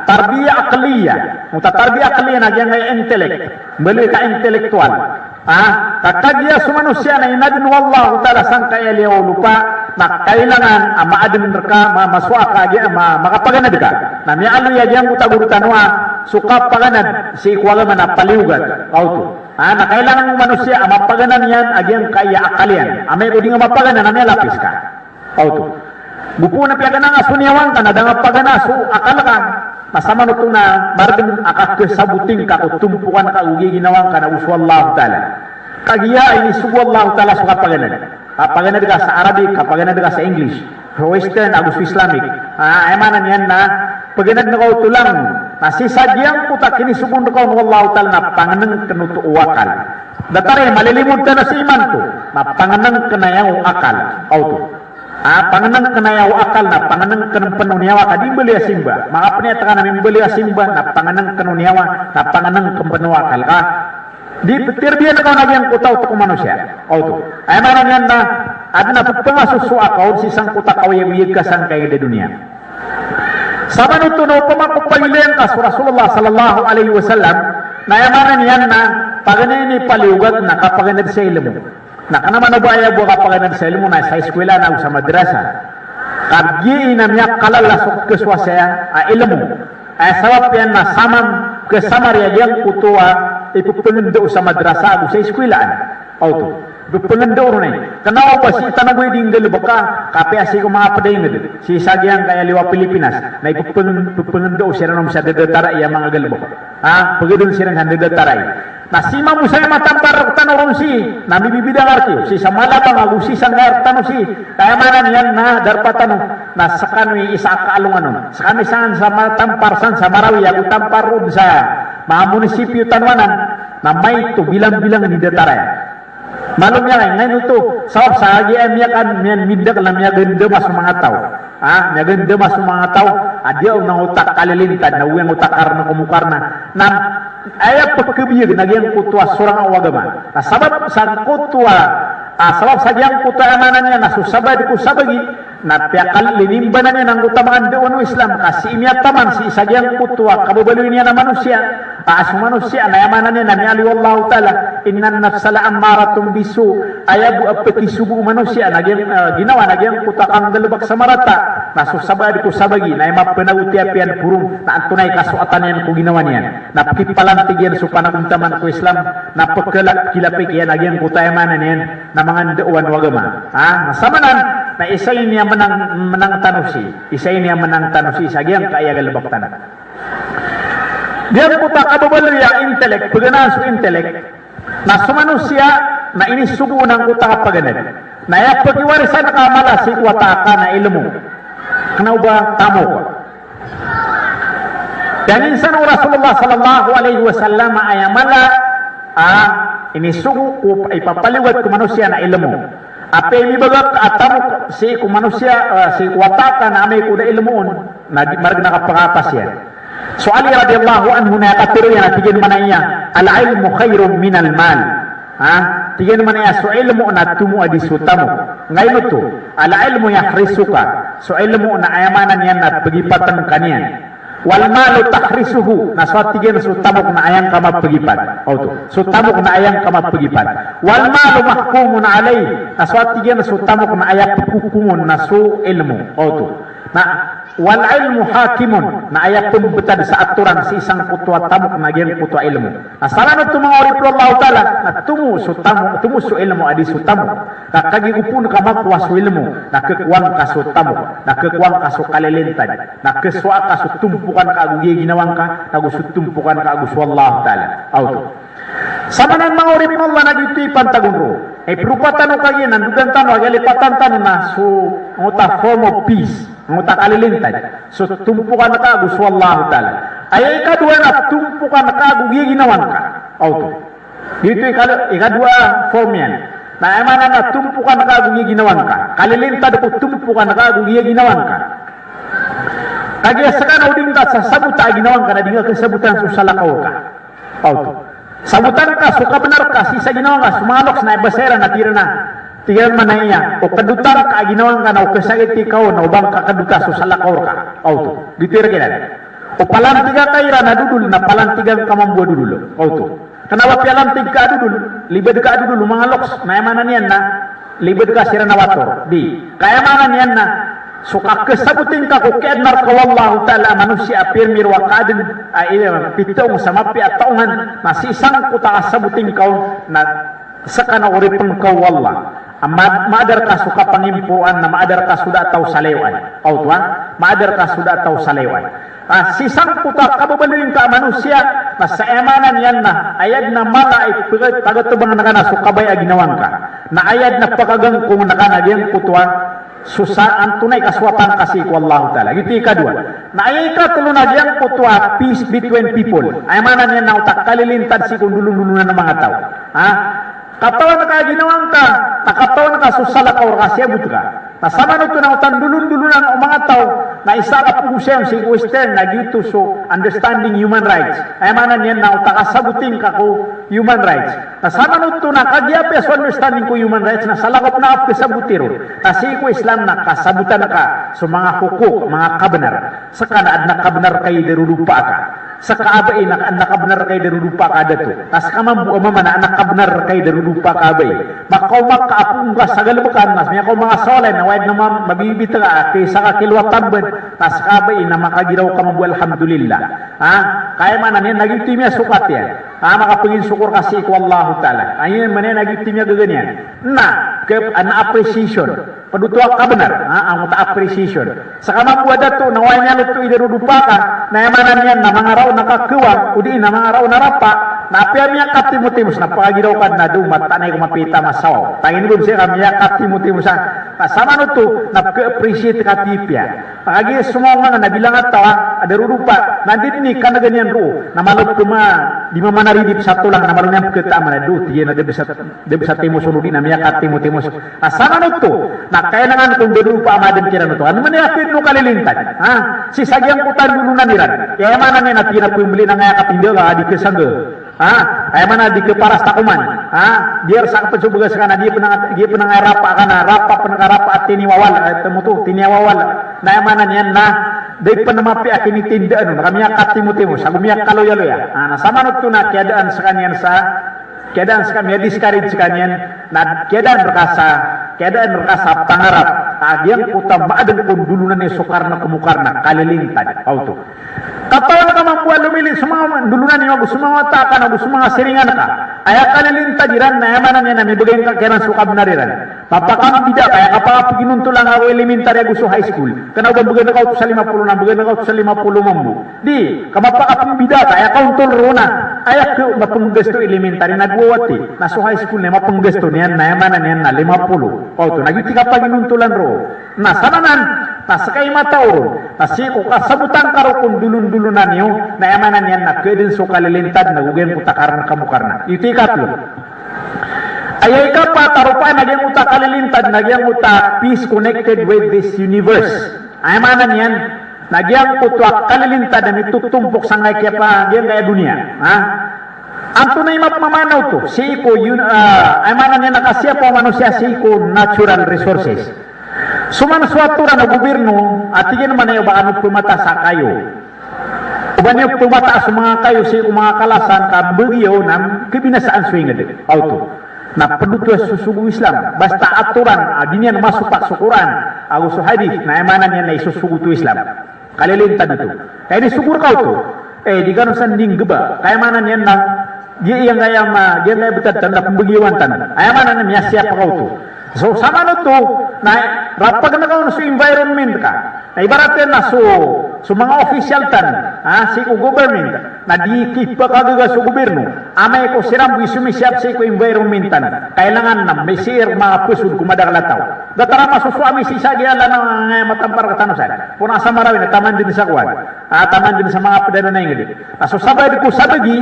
tarbiyah akliyah muta tarbiyah akliyah nagyang ay intelek beli ka intelektual kakagya sa manusia na inadin wallahu ta'ala sangka yaliyaw lupa na kailangan maadin ka maswa ka makapaganad ka na mialu yagyang utagurutan wa suka paganad si ikwala man na paliugat auto na kailangan manusia mapaganan yan agyang kaya akalian amay ko di nga mapaganan na may lapis ka auto bupu na piyaga nga suniyawan ka na danga pagana so akal ka masama nuto na bargen akak kesabuting ka o tumpukan ka ugi ginawang ka na uswallahu ta'ala kagiya ini subwallahu ta'ala suka paganan paganan ka sa Arabic paganan ka sa English Western agus Islamic emanan yan na paganan na kau tulang na sisadyang putak ini subun ka wallahu ta'ala na panganang kenutu uwakal datare malilimod ka na si iman to na panganang kenayang akal auto panganang kenayaw akal na panganang kenumpenuniawa kadi beli asimba maka peniata kana membeli asimba na panganang kenuniawa na panganang kempenuwa akal di terbian kau nagyang kutau to manusia auto ay marangan na adna pagpangasusu akaw sisang kutak awiyag ka sang kay de dunia saban uto no pamakupalilen ka Rasulullah sallallahu alaihi wasallam na yamanan yan na paganini paliugat na kapaganad sa ilmu na kana manubaya buka paganan sa ilmu na sa eskwela na sa madrasa kabgi inamya kalala sok keswasaya ilmu ay sabab yan na samam kesamarya yang kutua ipupengendo sa madrasa sa eskwelaan auto pupengendo ro nay kanaw ba si tanagoy dinggal baka kapiasi ko mga paday nged si sagyang kaya liwa Pilipinas na ipupengendo siya rom sa dedatara iya mga galbo pagidon siya ng dedatara nasima mo saya matampar tanoron si nami bibidang arti si samalabang agusi sanggar tano si kaya manan yan na darpatano na sakanoy isa kaalunganon sakanoy saan sa matampar san sa Marawi agu tampar ron sa mga munisipyo tanwanan na may ito bilang-bilang ni dataray malum yan ngayon ito sabab sa agi ay miyakan miyan mindak lang miyaganda mas mga tao miyaganda mas mga tao adyaw ng utak kalilintad na uwang utak arna kumukar na ayat pagkabiyag nagyang kutwa surang awagama na sabab sa kutwa sabab sa diyang kutwa amanan niya na susabad ko sabagi na piyakal linimbanan niya ng utamaan doon ng Islam kasi imiyataman si isa diyang kutwa kababaloy niya na manusia as manusia na yamanan niya na niyali wallahu ta'ala innan nafsala ammaratong bisu ayabu apetisubu manusia ginawa nagyang kutwa kang dalubak sa marata na susabad ko sabagi na mapanagutiapian purong na antunay kasuatan yan kung ginawa niya na pakipalantig yan so panaguntaman ko Islam na pagkalak kilapik yan nagyang kutwa yamanan yan na mga deuwan wagama masamanan na isay niya menang tanusi isay niya menang tanusi sagyang kaya galbak tanan diyan puta kababalo yang intelek pagana su intelek na sumanusia na ini subu ng kuta paganan na ya pagiwarisan ka mala si wataka na ilmu kenau ba tamo ko dan insan Rasulullah sallallahu alaihi wasallam ayamala ini sugu ko ipapaliwat ko manusia na ilmu apa yang ibagak atamu si ku manusia si wataka na amay kuda ilmuon na marag nakapangapas yan so Ali radhiyallahu anhu na katiro yan tigin manaya al ilmu khairun min al mal tigin manaya so ilmu na tumu adi sutamu ngayon to al ilmu yahrisuka so ilmu na ayamanan yan na pagipatan kaniyan wal malu tahrisuhu na swatigen sutamok na ayang kama pagipat auto sutamok na ayang kama pagipat wal malu mahkumun alay na swatigen sutamok na ayang hukumun na su ilmu auto na wal ilmu hakimun na ayang tumbetad sa aturan si isang kutwa tamok na gen kutwa ilmu na salanot tu mga oripro Allah ta'ala na tumu su ilmu adi sutamok na kagigupun ka makwa su ilmu na kekwang ka su tamok na kekwang ka su kalilintad na keswa ka su tumpukan ka agugi ginawang ka na gusto tumpukan ka agus wallahu ta'ala auto sama ng mga oripro Allah nagitipan tagunro perupatan o kagin nandugan tanong agalipatan tanong na su nguta form of peace nguta kalilintad so tumpukan ka agus wallahu ta'ala Ayai kadua na tumpukan ka gugi ginawan ka. Auto. Dito ikadua form yan. Na emana na tumpukan ka gugi ginawan ka. Kalilintad ko tumpukan ka gugi ginawan ka. Kaya sekarang uding ka sa sabuta ginawan ka na di ka kesabutan susalakaw ka. Auto. Sabutan ka, suka benar ka, sisa ginawan ka, sumalok na ibasera na tira na. Tiyan man na iya. O kadutan ka ginawan ka na o kasagit ikaw na ubang kakaduta susalakaw ka. Auto. Dito yung kailan. O palantiga kaira na dudul na palantigang kamambuwa dudul. Auto. Kenapa palantig ka dudul? Libad ka dudul mga loks. Nayamanan yan na libad ka sira na wator. Di. Kayamanan yan na suka kesabutin ka ko kednar ka wallahu ta'ala manusia pirmir wa kadin pitong sa mapi at taungan na sisang ko ta kasabutin ka na sakana uripun ka wallah. Maadar ka suka pangimpuan na maadar ka sudah tahu salewan. Autuan, maadar ka sudah tahu salewan. Sisang puta kababalin ka manusia na sa emanan yan na ayad na mala ay tagatubang nakana sukabay aginawan ka. Na ayad na pakagang kung nakanagyan kutwa susaan tunay kaswatan kasi ko Allah Ta'ala. Gitu ikadua. Na ayay ka tulunagyan kutwa peace between people. Emanan yan na utak kalilintad si kung dulun-dulunan ng mga tao. Katawan na ka ginawang ka, nakatawan ka susala ka or kasyabot ka. Nasama nito na utan dulun-dulunan ang mga tao na isa ka po siya si Western na dito so understanding human rights. Ay manan yan na utakasabutin ka ko human rights. Nasama nito na kagyapi so understanding ko human rights na salakot na ap kasabutiro. Kasi ko Islam na kasabutan ka sa mga hukuk, mga kabenar. Saka na ad na kabenar kayo derulupa ka. Sa kaabay na nakabnar kay derulupa ka dato. Nas kamambu mama na nakabnar kay derulupa ka abay. Makaw makaapong ka sa galabakan nas may mga solay na wide na mabibita ka kaysa ka kilwatan ben nas kabay na makagiraw ka mabu alhamdulillah. Kaya man yan naging timya sukat yan. Makapangin sukur kasi ko Allah Ta'ala. Ayun man yan naging timya gaganyan. Na appreciation. Padutuak ka benar, ang appreciation. Sa kamambuwa dato, naway niya luto idarudupa ka, na yamanan yan na mga raw nakakuwang, udi na mga raw narapa, na piyamiyak katimutimos, na pagiraw ka na dumat, tanay kumapita masaw. Tangin doon siya kamiyak katimutimos, na sama nuto, na appreciate ka tipya. Pagagi semua nga nabilang at tawa, adarudupa, nandit ni ka na ganyan ro, na malot kuma, di mamanaridip sa tulang, na malunyan kita, manado, tiyan na debisa timos, unudi na miyak katimutimos. Na sama nuto, na kaya na nga kung berupa amadan kira nuto. Ano man yapit no kalilintad? Si sagyang kutan dulu naniran. Kaya mana niya natina po yung beli na nga katindaw ka, di kesangga. Kaya mana di keparas takuman. Biar sa kapatsubaga sa kana, di pa nang rapa ka na, rapa at tiniwawal. Temuto, tiniwawal. Na mana niya na, day pa namapi akin itinda, nakamiyak katimuti mo, sa gumiyak kaloya-loya. Nasama nuto na kiadaan sa kanyan keadaan kami discourage kanyan na keadaan berkasa pangarap agian puta maadang pun dulunan ni sokarna kemukarna kalilintad auto katawan ka mampuan lumili semua dulunan ni agus semua takan agus semua seringan ka aya kalilintad jiran na yamanan yan na may bagayin ka keran suka benariran papakang tidak kaya kapag ginuntulang ako elementary agus high school kana ba bagayin ka sa 50 na bagayin ka sa 50 mambu di kamapakang bida kaya kauntol rona aya ke mapenggesto elementary na wati na so high school na mapenggesto niyan na yamanan yan na 50 auto nagiti ka pa ginuntulan ro na sananan na sakay mataon na siko kasabutan karo kung dulun-dulunan niyo na yamanan yan na kedin so kalilintad na gugen utakaran kamukarna iti katlo ayay ka pa tarupa nagyang uta kalilintad nagyang uta peace connected with this universe ayamanan yan nagyang uta kalilintad na mitutumpok sa ngay kaya pa nagyang kaya dunia ang tunay mapamanaw to siko yun ayamanan yan nakasya po manusia siko natural resources suman suatu na gobyerno at tigin naman ay baano pumata sa kayo. Uban yung pumata sa mga kayo sa mga kalasan kabagyo ng kibinasaan swingad. Auto. Na paduto susugu Islam. Basta aturan, di niyan masupak sukuran. Ako sa hadith, na emanan niya na isusugu to Islam. Kalilintad ito. Kaya di sugur ka ito. Di gano'n sanding geba. Kaya manan yan na, di yang kaya betad tanda pembagiwan tan. Kaya manan niya siya pa ito. So sama nito na rapag na kaon sa environment ka. Na ibaratnya na so mga official tan, si government. na di kipakagaga sa gobyerno, amay ko siram isumisyap sa ko environmental, kailangan na may sir mga pusod kumadaglalataw. Datara masusuami si Sagyala ng matampar katanosan. Puna sa marawin, taman din sa kuwan, taman din sa mga padano na ingili. So sabay ko sabagi,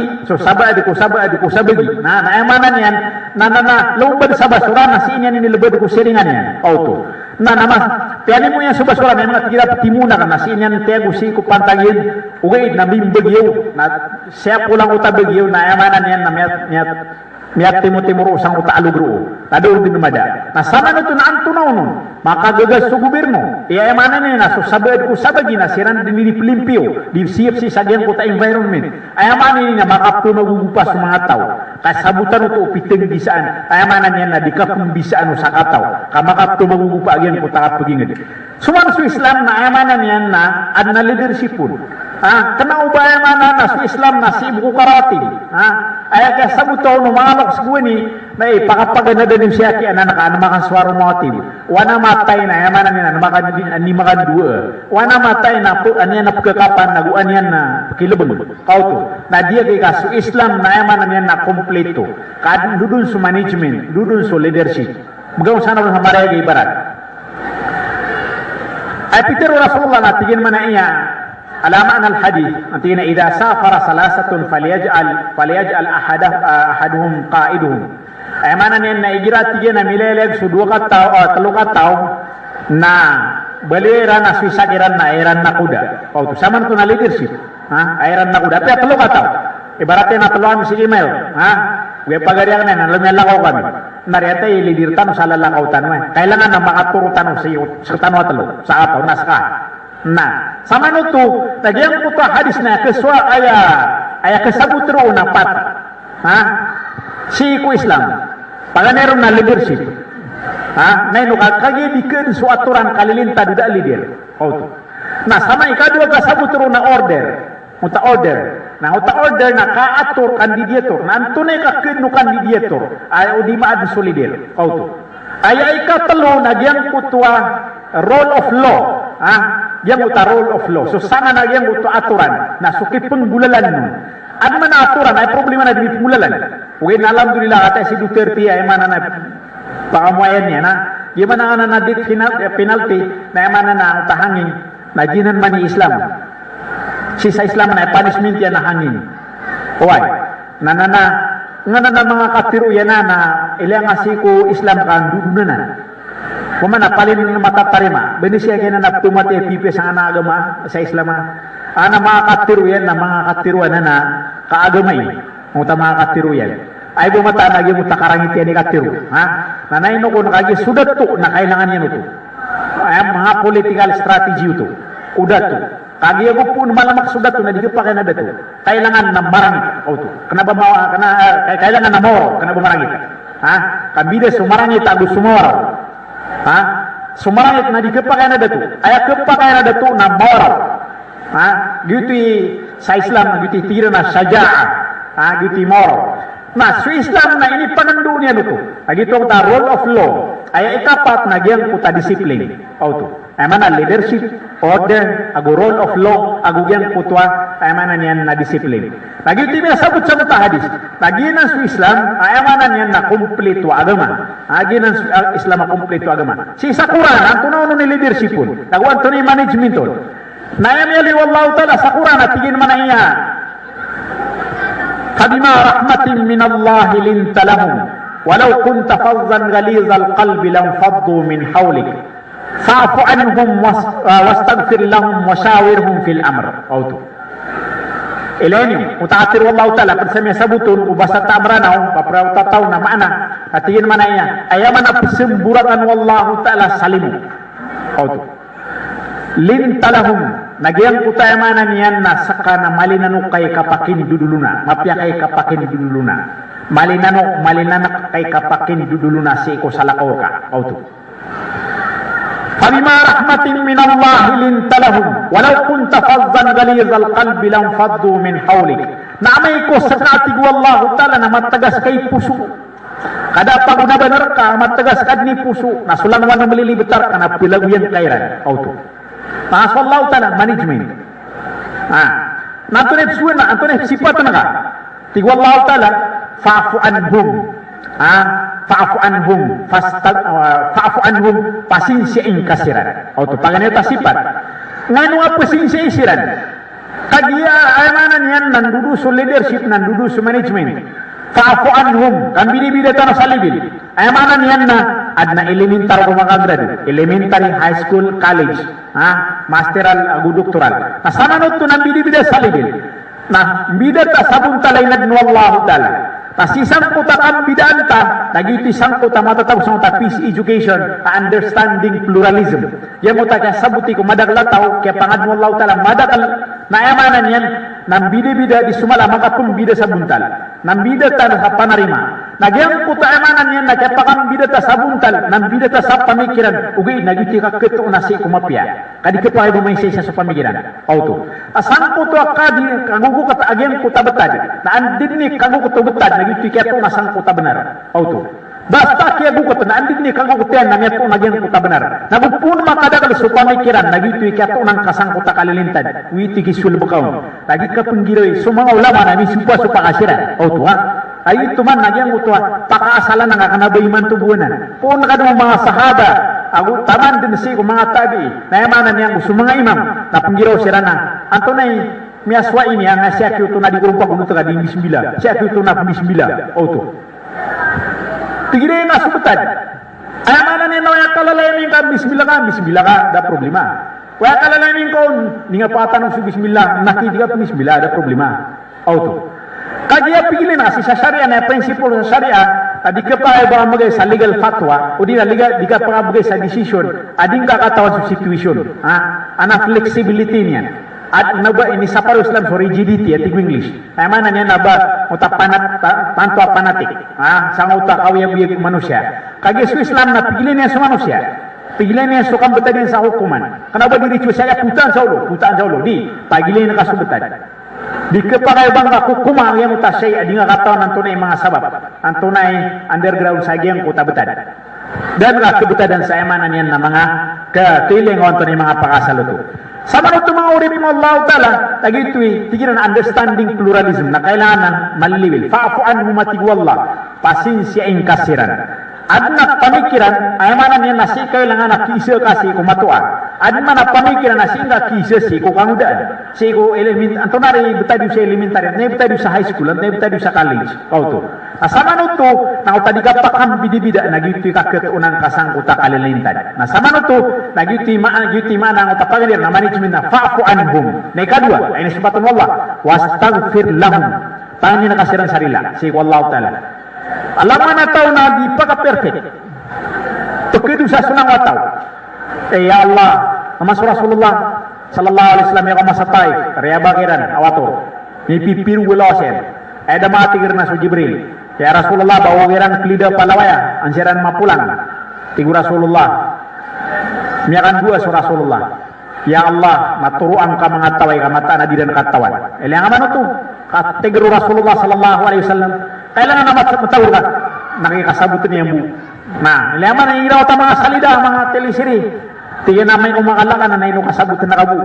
na naamanan yan, na lubad sa basura, na sinyan nilubad ko siringan yan, auto. Na naman, piyanin mo yan sa basura, may mga tigirap timuna ka, na sinyan tego si ko pantagin, ugay, na bimbagyaw, na siya ko lang utabagyaw, na amanan yan, na miyat timur usang uta alugro, na doon din namada. Na sana nito na antunaw nun, makagagas sa gobyerno, iya amanan yan, na so sabay ko sabagi, na siran din nilimpyo, di CFC sa diyan ko ta environment, ay amanan yan, makapto magugupas sa mga tao, kasabutan ito upiteng bisaan, ay amanan yan, na di ka bisaan sa kataw, kamakapto magugupa agyan ko ta kapagingad. Suman sa Islam na amanan yan na ad na leadership po. Kena ubaya mana na sa Islam na si Ibu Karati. Ay kaya sabuto no mga loks ko ni na ipakapagana din siya kaya na makaswaro motive. Wana matay na amanan yan ni makadua. Wana matay na po aniyan na pagkakapan naguan yan na kilabon. Kauto. Na dia kay kaso Islam na amanan yan na kompleto. Kad dudun sa management, dudun sa leadership. Magaw sana sa maraya kay barat. Ay pitero Rasulullah na tigin man na iya alamaan al-hadith antina idza safara salasatun falyaj'al ahaduhum qa'iduhum ay manan yan na igira tigin na mileleg su dua ka tao telu ka tao na balera na suisagiran na airan na kuda pautu saman to na leadership airan na kuda pero telu ka tao ibaratnya na teluan si email gue pagarian na lumela ko kami nariyata ilidirtan sa lalakautan mo kailangan na makaturutan sa tanwa telu sa ataw naska na sama nutu nagyang puto hadis na keswa aya kesabutro na pat si ko Islam paganeron na leadership nay no kagye diken su aturan kalilinta dida leader na sama ikadua kasabutro na order na order na kaatur kandidator na antunay ka kenu kandidator ay di maad solider ay ikatalo nagyang putwa role of law yang uta rule of law. So sana na yang uta aturan na suki pengbulalan nun. Ano man na aturan ay problema na di pengbulalan. Uy na alhamdulillah ata si Duterte ay mana na pakamuayan niya na gimana na dit penalty na mana na uta hangin na ginan man ni Islam. Si sa Islam na punishment yan na hangin. Uy na mga katiru yan na ilang asiko Islam kan dudunan na. Kumana palin na matatarima. Benisya kaya na naptumati pipis ang agama sa Islam. Ana mga katiruyan na mga katiruan na kaagamay. Muta mga katiruyan. Ay bumata na yung mutakarangit yan ni katiru. Nanay no kung nakagi sudat to na kailangan yan ito. Ay mga political strategy ito. Udat to. Kagi ako po malamak sudat to na di ka pa na dato. Kailangan na marangit. Kailangan na moro. Kana ba marangit? Kabida sumarangit agus sumoro. Sumarangit na di kepakaian na datu ay kepakaian na datu na moral gitu sa Islam gitu tira na syaja'ah gitu moral na sa Islam na ini panandu niya nuto gitu ang rule of law ay ikapat na gyan puta disiplin ay mana leadership order ago rule of law ago gyan putwa ay mana niyan na disiplin na gitu niya sabot sa muta hadis na ginan sa Islam ay mana niyan na kompleto agama ginan sa Islam na kompleto agama si sa Quran ang tunaw ni leadership pun naguan to ni management to na yan yali wallahu ta'ala sa Quran at tigin man iya kabima rahmatin minallahi linta lahum walau kunta fazzan ghalizal qalbi lam faddu min hawlik fa'fu anhum wastaghfir lahum washawirhum fil amr Ileni utatir wallahu ta'ala kad samia sabutun ubasa tamranaw paprauta taw na maana atigin man iya ayaman apsemburakan wallahu ta'ala salimu lintalahum nagyang utayamanan yan na saka na malinano kay kapakin duduluna mapya kay kapakin duduluna malinano kay kapakin duduluna si ko salakaw ka fabima rahmatin minallahi lintalahum walau kunta fazzan ghalizal qalbi lam faddu min hawlik na may ko sa katig wallahu ta'ala na matagas kay puso kada pag nabanar ka matagas kad ni puso na sulanwan na malilibitar ka na pilaguyan kairan Masallahu ta'ala management Nantunay suwana, antunay sipatan ka. Tigo Allah Ta'ala, fa'fu anhum. Fa'fu anhum. Fa'fu anhum, pasinsyain kasiran. O to, paganito sifat. Ngano nga pasinsyain siran? Kagiya, ayamanan yan, nandudu sa leadership, nandudu sa management. Fa'fu anhum, kan bida-bida tanong sa libil. Ayamanan yan na, adna elementar ko makagrad, elementary, high school, college, masteral, doctoral. Nasama no to ng bida-bida sa libil. Na bida ta sabun talay nagnuwallahu ta'ala. Na sisang puta kang bidaan ta, nagitisang puta matatawag sa peace education, understanding pluralism. Yan mo ta kaya sabuti ko madaglataw, kaya pangadnuwallahu ta'ala, madakal, naayamanan yan, nang bida-bida di sumala, makapong bida sa buntal. Nang bida ta sa panarima. Nagyang puta ayamanan yan, nagyapakang bida ta sa buntal, nang bida ta sa pamikiran, ugay, nagiti ka keto na si kumapya. Kadi ka pa ay bumaysay sa pamikiran. Auto. Asang puto akadi, kagugo ka taagyan puta betad. Na andin ni kagugo to betad, nagiti ka to nasang puta benar. Auto. Basta kaya gugot na andin ni kagugo tiyan, nagyan to nagyan puta benar. Nagupun makadakal sa pamikiran, nagiti ka to ng kasang puta kalilintad. Witi kisul bukaw. Lagi ka panggiroy, sumanga ulama na ni supa-supa kasira. Auto ha. Ay ito man, nagyang utwa, pakaasalan na nga kanabay man tubunan. Kung nakadong mga sahaba, ako taman din si mga tabi, nayamanan niyang gusto mga imam, napanggiraw sila na, anto na miyaswa ini, ang siya kyo ito na di kurumpa kung ito ka di bismillah, siya kyo ito na bismillah, auto. Tigilin na subutad, ayamanan niya na waya kalalayamin ka, bismillah ka, da problema. Waya kalalayamin ko, hindi nga patanong sa bismillah, nakidiga pa bismillah, da problema, auto. Kaya pigilin na sa syariah na prinsipyo sa syariah, di ka pa iba magay sa legal fatwa, o di ka pa magay sa decision, ading kakatawad sa situation. Ana flexibility niyan. At naba ini sa paro Islam so rigidity at English. Ay mana niya naba utak tanto panatik. Sa utak awiyag manusia. Kaya sa Islam na pigilin niya sa manusia. Pigilin niya sa kambatan sa hukuman. Kenapa diri saya putan sa ulo, di pagilin na kasubatan. Di kepakaibang kakukuma yang utasay adi nga katawan ang tunay mga sabab. Ang tunay underground sa agyan kuta betad. Dan kakabetadan sa emanan yan na mga katiling o ang tunay mga pakasaluto. Sa manuto mga urimi mo Allah Ta'ala, tagito'y tigiran understanding pluralism na kailangan maliliwil. Fa'afu'an humatigwallah, pasinsyain kasiran. Adna pamikiran, ayamanan yan na si kailangan na kisa kasi kumatua. Adna na pamikiran na si nga kisa si kukangudaan. Si ko element, antonari betadi sa elementary, na betadi sa high school, na betadi sa college. Kauto. Asama no to, na utadi ka pakam bidibida, nagiti ka ketunang kasang utak alilintad. Nasama no to, nagiti mana ang utapagilir na management na fa'fu anhum. Na ikadua, ay nasibatun wallah, wastagfir lahum. Pangin na kasiran sarila, si Allah Ta'ala. Alam na tao na di pagka-perfect. Tukido sa sunang wataw. Ya Allah, Mas Rasulullah sallallahu alaihi wasallam ya kamasatay, kaya bakiran awato. Ni pipiru walasen. Ada matigir na su Jibril. Ya Rasulullah bawagiran klida palawaya, ansiran mapulang. Tigu Rasulullah. Miakan dua su Rasulullah. Ya Allah, maturuan ka mga taway ka mata na di dan katawan. Yang ano to? Kategori Rasulullah sallallahu alaihi wasallam. Kailangan naman matawag ka, nakikasabot niya mo. Nah, ilaman ang iraw ta mga salida, mga teleserye. Tiyan na may umakalakan na naino kasabot na kabu.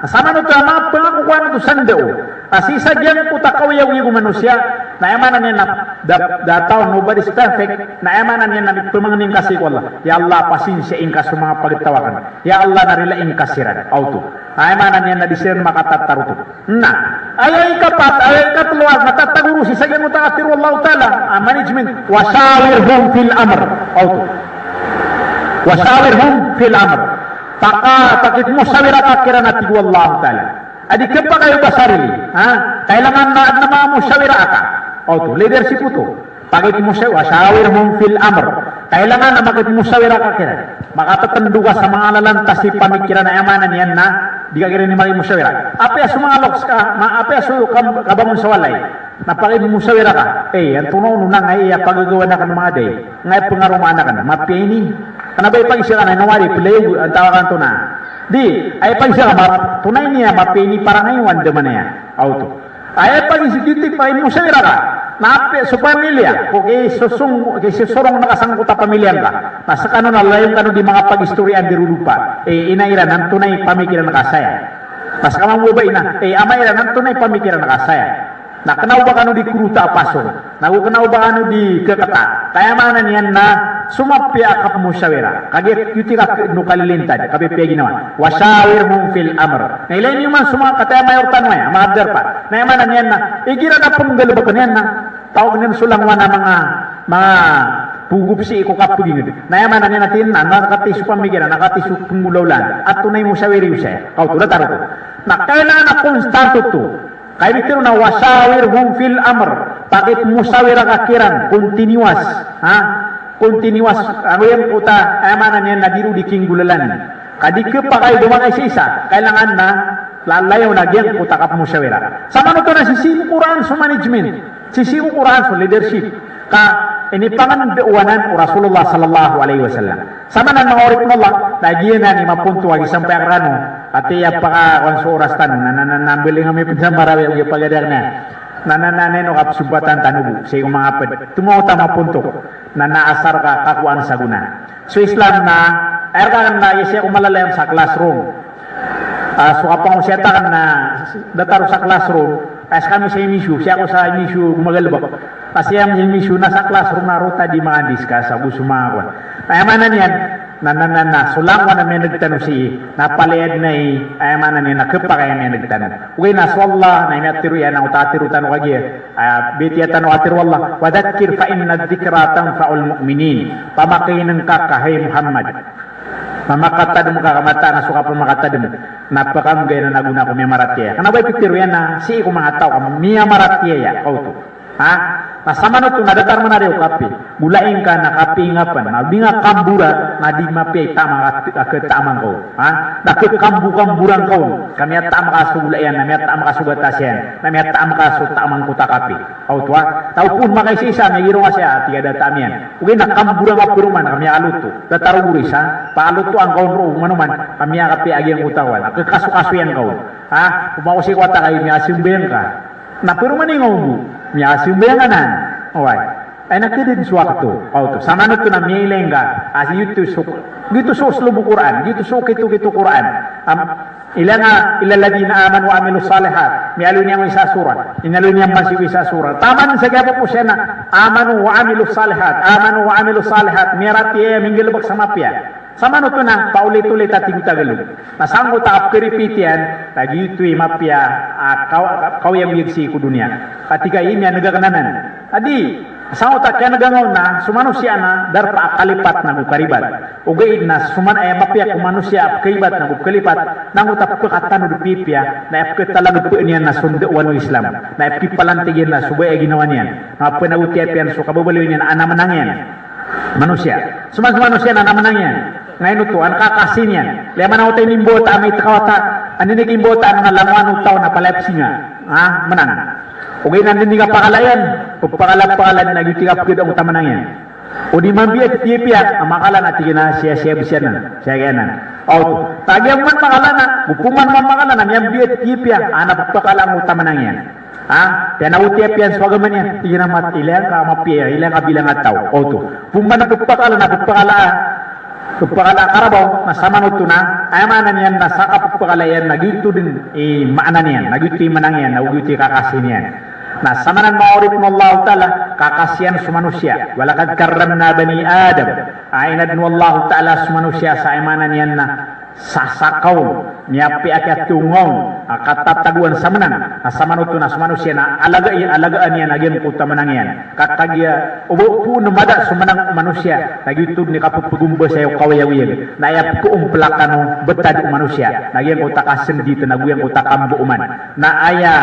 Nasama no ito, mga pangakukuha na ito sandao. Asisadyan po takawayaw yung manusia, naayamanan niya na dataw, nobody's perfect, naayamanan niya na pumanganin kasi ko Allah. Ya Allah, pasinsyain ka sa mga pagtawakan. Ya Allah, narilain kasiran. Auto. Naayamanan niya na disiran makatataruto. Ayay katluwag, natataguro si sagyan mo takatiru Allah Ta'ala, management, wasawirhum fil amr. Auto. Wasawirhum fil amr. Takit mo sawira kakiran at tigu Allah Ta'ala. Adi kepa kayo basarili, kailangan na mga musawira ka. Auto, leadership ito. Pagit wasawirhum fil amr. Kailangan na makit musawira kakiran. Makatatando ka sa mga lalanta si pamikiran na amanan yan na di ka kira ni maki musawira. Apya sa mga loks ka, apya sa kabamon sa walay. Napakit musawira ka. Ang tunaw nung nga pagagawa na ka ng mga day. Ngay pangarumana ka na. Mapya ini. Kanabay pag isya ka na, nawari, pilayo, ang tawakan to na. Di, ay pag isya ka, tunay niya, mapya ini para ngayon, wanda man na yan. Auto. Ay pag isya dito, pag musawira ka. Nape sa pamilya, kung susurong nakasangkot na pamilya ka, nasa kanon na layong kanon di mga pag-istoryan di rulupa, inairan, ang tunay pamikiran nakasaya. Mas kama mo ba ina amay ra nanto na pamikiran ka saya. Na kenau ba kanu di kuruta paso. Na kenau ba kanu di kekata. Kaya mana niyan na sumapya akap musyawira. Kage yutira no kalilintad kabe pegi naman. Wasawirhum fil amr. Na ilain yung man suma kata mayor tanway maadar pa. Na mana niyan na igira na punggal ba kanyan na tawag niyan sulang wana mga pugup si iko kapugin. Na mana niyan natin na nakatisu pamikiran nakatisu pungulaulan at tunay musyawiri usay. Kau tulah taro. Na kailan na konstanto to. Kaya bitiro na wasawirhum fil amr. Pakit musawira kakiran kontinuas, kontinuas. Ano yan puta mana niyan nadiru di kinggulalan. Kadi pakay dumagay sa isa, kailangan na lalayaw na gyang puta kap musawira. Sama no to na sisi Quran sa management, sisi Quran sa leadership. Ini pangan beuanan Rasulullah sallallahu alaihi wasallam. Sama nan mga orip Allah, nagiyan na ni mapunto agi sampai akrano. Ati ya paka konsuras tan nananambili nga may pinsamarawi ang pagadar na. Nanananay no kapsubatan tanubu sa iyong mga ped. Tumauta mapunto na naasar ka kakuan sa guna. So Islam na erkan na yesiya kumalalayam sa classroom. So kapang siya takan na dataro sa classroom, as kami sa inisyu, siya ko sa inisyu gumagalbak. Kasi ang inisyu nasa classroom na rota di mga discuss, sabu sumakon. Ayamanan yan, sulang ko na may nagtanong si, napalayad na ayamanan yan, nakapakaya may nagtanong. Uy, naswallah, na inatiru yan, ang utatiru tanong kagi, biti tanong atiru Allah, wadakir fa inna dhikra tanfa'ul mu'minin, pamakinan ka kahay Muhammad. Mamakatad mo kakamata na suka pamakatad mo. Napakam gaya na naguna ko may maratya. Kanabay piktiru yan na si ko mga tao kamo miya maratya ya. Kauto. Nasama no to nadatar man na kapi. Gulain ka na kapi ngapan. Nabi nga kambura na di mapay tama ka tamang ko. Nakit kambu-kamburang ko. Kami at tama ka sa gulayan. Kami at tama ka sa batasyan. Kami at tama ka sa tamang kuta kapi. Kauto Tau pun makay sisa may giro nga siya tiga datamian. Ugi na kambura mapuruman kami aluto. Dataro guris paaluto ang kaun ro manuman kami kapi agi ang utawan. Ako kaso-kaso yan kaun. Kumako si kwata kayo may asimbayan ka. Na pero maning umu. May asimbayan na. Alright. Ay nakidin suwakto. Auto. Sama na ito na may ilenga. As yuto so. Gitu so slubu Quran. Gitu so kitu-kitu Quran. Ilaladina aman wa amilu salihat. May alo niya mo isa surah. Inalo niya masih isa surah. Taman sa gabo po siya na amanu wa amilu salihat. Amanu wa amilu salihat. Mirati minggilabag sa mapya. Sama no to na paulit-ulit at tigutagalo. Nasanggo ta apkeripitian lagi ito'y mapya kau yang yagsi ko dunia. Katika ini nagakananan. Adi sango ta kaya nagangaw na sumanusia na darpa akalipat na bukaribat. Ugaid na mapya kumanusia akalibat na bukalipat nango ta pakatano di pipya na epke talaga po niyan na sunduan ng Islam. Na epke palantigin na subay ginawa niyan. Mga panagutiapian so kababaliw niyan anamanang yan. Manusia. Manusia na namanang yan. Ngayon ito, ang kakasin yan. Leman ako tayo nimbota, may takawata, aninig imbota, ang nalangan utaw na palepsi nga. Manang. Okay, nandun nga pakalayan. Pagpakalan, nag-itigap ko ang utamanang yan. O di mambiyat, tiyapiya, ang makalan at tigina siya bisyan na. Siya kaya na. O, tagyang man makalan na, upuman man makalan na, miyambiyat, tiyapiya, pagpakalan ang utamanang yan. Kaya nautiapian swagaman yan, tigina mat, ilang ka mapiya, ilang ka bilang at tao. O to, puman na pagpakalan, pagpakala karabaw na sama no na ayamanan yan na sa kapagpakalayan nagito din maanan yan nagito manang yan nagito kakasin yan na sama ng maurip mo Allah Ta'ala kakasiyan sa manusia walakad karramna bani Adam ainad mo Allah Ta'ala sa manusia sa ayamanan yan na sasakaw niyapi akyat tungaw katataguan sa manang sama no na sa manusia na alagaan yan nagyan puta manang yan kakagya ubo po namada sa manang manusia nagitud ni kapagpagumba sa iyo kawayawiyag nayap ko umplakano betad manusia nagyan ko takasen dito nagyan ko takambuuman na aya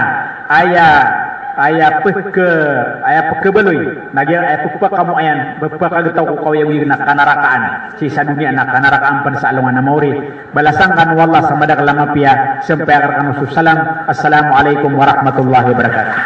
pagkabaloy nagyan pagpakamu ayan pagpakagataw ko kawayawiyag na kanarakaan sa dunia na kanarakaan pan sa alungan na mauri balasang kan wallah sa madak lamapia sampai akar kanu salam assalamualaikum warahmatullahi wabarakatuh.